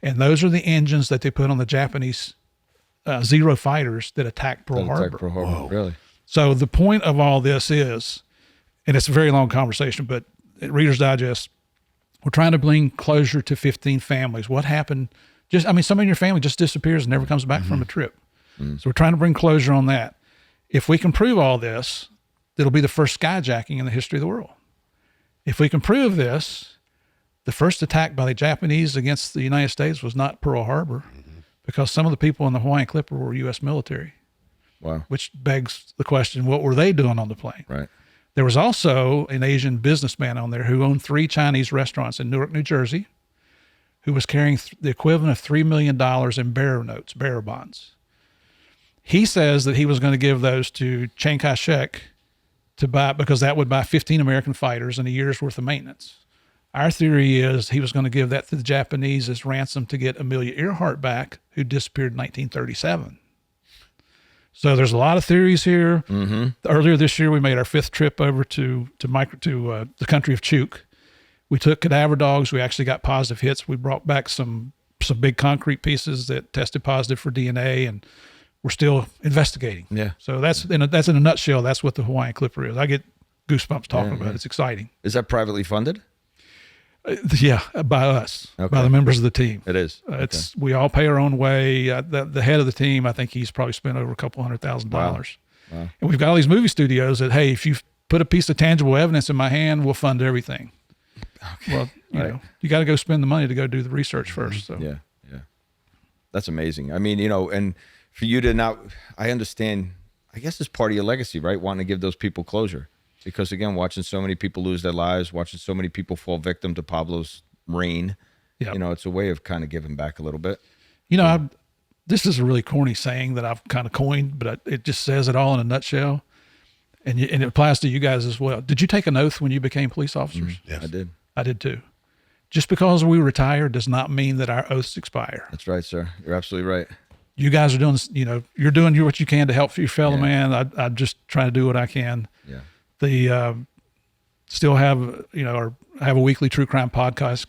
S1: And those are the engines that they put on the Japanese Zero fighters that attacked Pearl Harbor.
S3: Really?
S1: So the point of all this is, and it's a very long conversation, but at Reader's Digest, we're trying to bring closure to 15 families. What happened? Somebody in your family just disappears and never comes back from a trip. So we're trying to bring closure on that. If we can prove all this, it'll be the first skyjacking in the history of the world. If we can prove this, the first attack by the Japanese against the United States was not Pearl Harbor, because some of the people in the Hawaiian Clipper were U.S. military.
S3: Wow.
S1: Which begs the question, what were they doing on the plane?
S3: Right.
S1: There was also an Asian businessman on there who owned 3 Chinese restaurants in Newark, New Jersey, who was carrying the equivalent of $3 million in bearer notes, bearer bonds. He says that he was going to give those to Chiang Kai-shek to buy, because that would buy 15 American fighters and a year's worth of maintenance. Our theory is he was going to give that to the Japanese as ransom to get Amelia Earhart back, who disappeared in 1937. So there's a lot of theories here. Earlier this year, we made our 5th trip over to the country of Chuk. We took cadaver dogs. We actually got positive hits. We brought back some big concrete pieces that tested positive for DNA, and we're still investigating.
S3: Yeah.
S1: So that's in a nutshell. That's what the Hawaiian Clipper is. I get goosebumps talking about it. It's exciting.
S3: Is that privately funded?
S1: Yeah, by us,
S3: Okay.
S1: by the members of the team.
S3: It is.
S1: It's we all pay our own way. The head of the team, I think he's probably spent over $200,000.
S3: Wow.
S1: And we've got all these movie studios that, hey, if you put a piece of tangible evidence in my hand, we'll fund everything. Okay. Well, you know, you got to go spend the money to go do the research first. So
S3: Yeah. That's amazing. I mean, you know, and for you to not, I understand, I guess it's part of your legacy, right? Wanting to give those people closure. Because again, watching so many people lose their lives, watching so many people fall victim to Pablo's reign, you know, it's a way of kind of giving back a little bit.
S1: You know, this is a really corny saying that I've kind of coined, but it just says it all in a nutshell. And it applies to you guys as well. Did you take an oath when you became police officers?
S4: Yes.
S3: I did.
S1: I did too. Just because we retire does not mean that our oaths expire.
S3: That's right, sir. You're absolutely right.
S1: You guys are doing, you know, you're doing what you can to help your fellow man. I just try to do what I can.
S3: Yeah.
S1: Still have, you know, or I have a weekly true crime podcast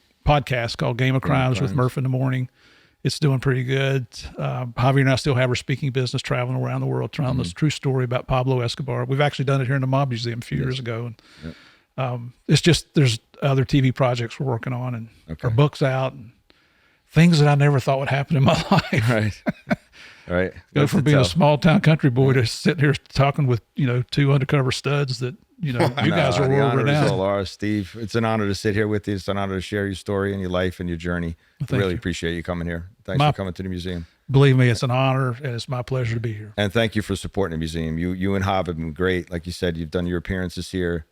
S1: called Game of Crimes with Murph in the morning. It's doing pretty good. Javier and I still have our speaking business, traveling around the world, telling this true story about Pablo Escobar. We've actually done it here in the Mob Museum a few years ago. And it's just, there's other TV projects we're working on and our books out and things that I never thought would happen in my life.
S3: Right. Right.
S1: Go from being a small town country boy to sitting here talking with, you know, 2 undercover studs that, you know, you guys are world renowned.
S3: The honor is all ours, Steve. It's an honor to sit here with you. It's an honor to share your story and your life and your journey. I really appreciate you coming here. Thanks for coming to the museum.
S1: Believe me, it's an honor and it's my pleasure to be here.
S3: And thank you for supporting the museum. You and Jav have been great. Like you said, you've done your appearances here.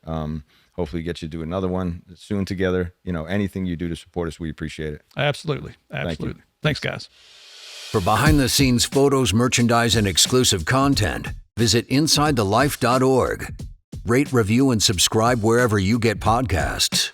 S3: Hopefully get you to do another one soon together. You know, anything you do to support us, we appreciate it.
S1: Absolutely. Thanks, guys.
S2: For behind-the-scenes photos, merchandise, and exclusive content, visit InsideTheLife.org. Rate, review, and subscribe wherever you get podcasts.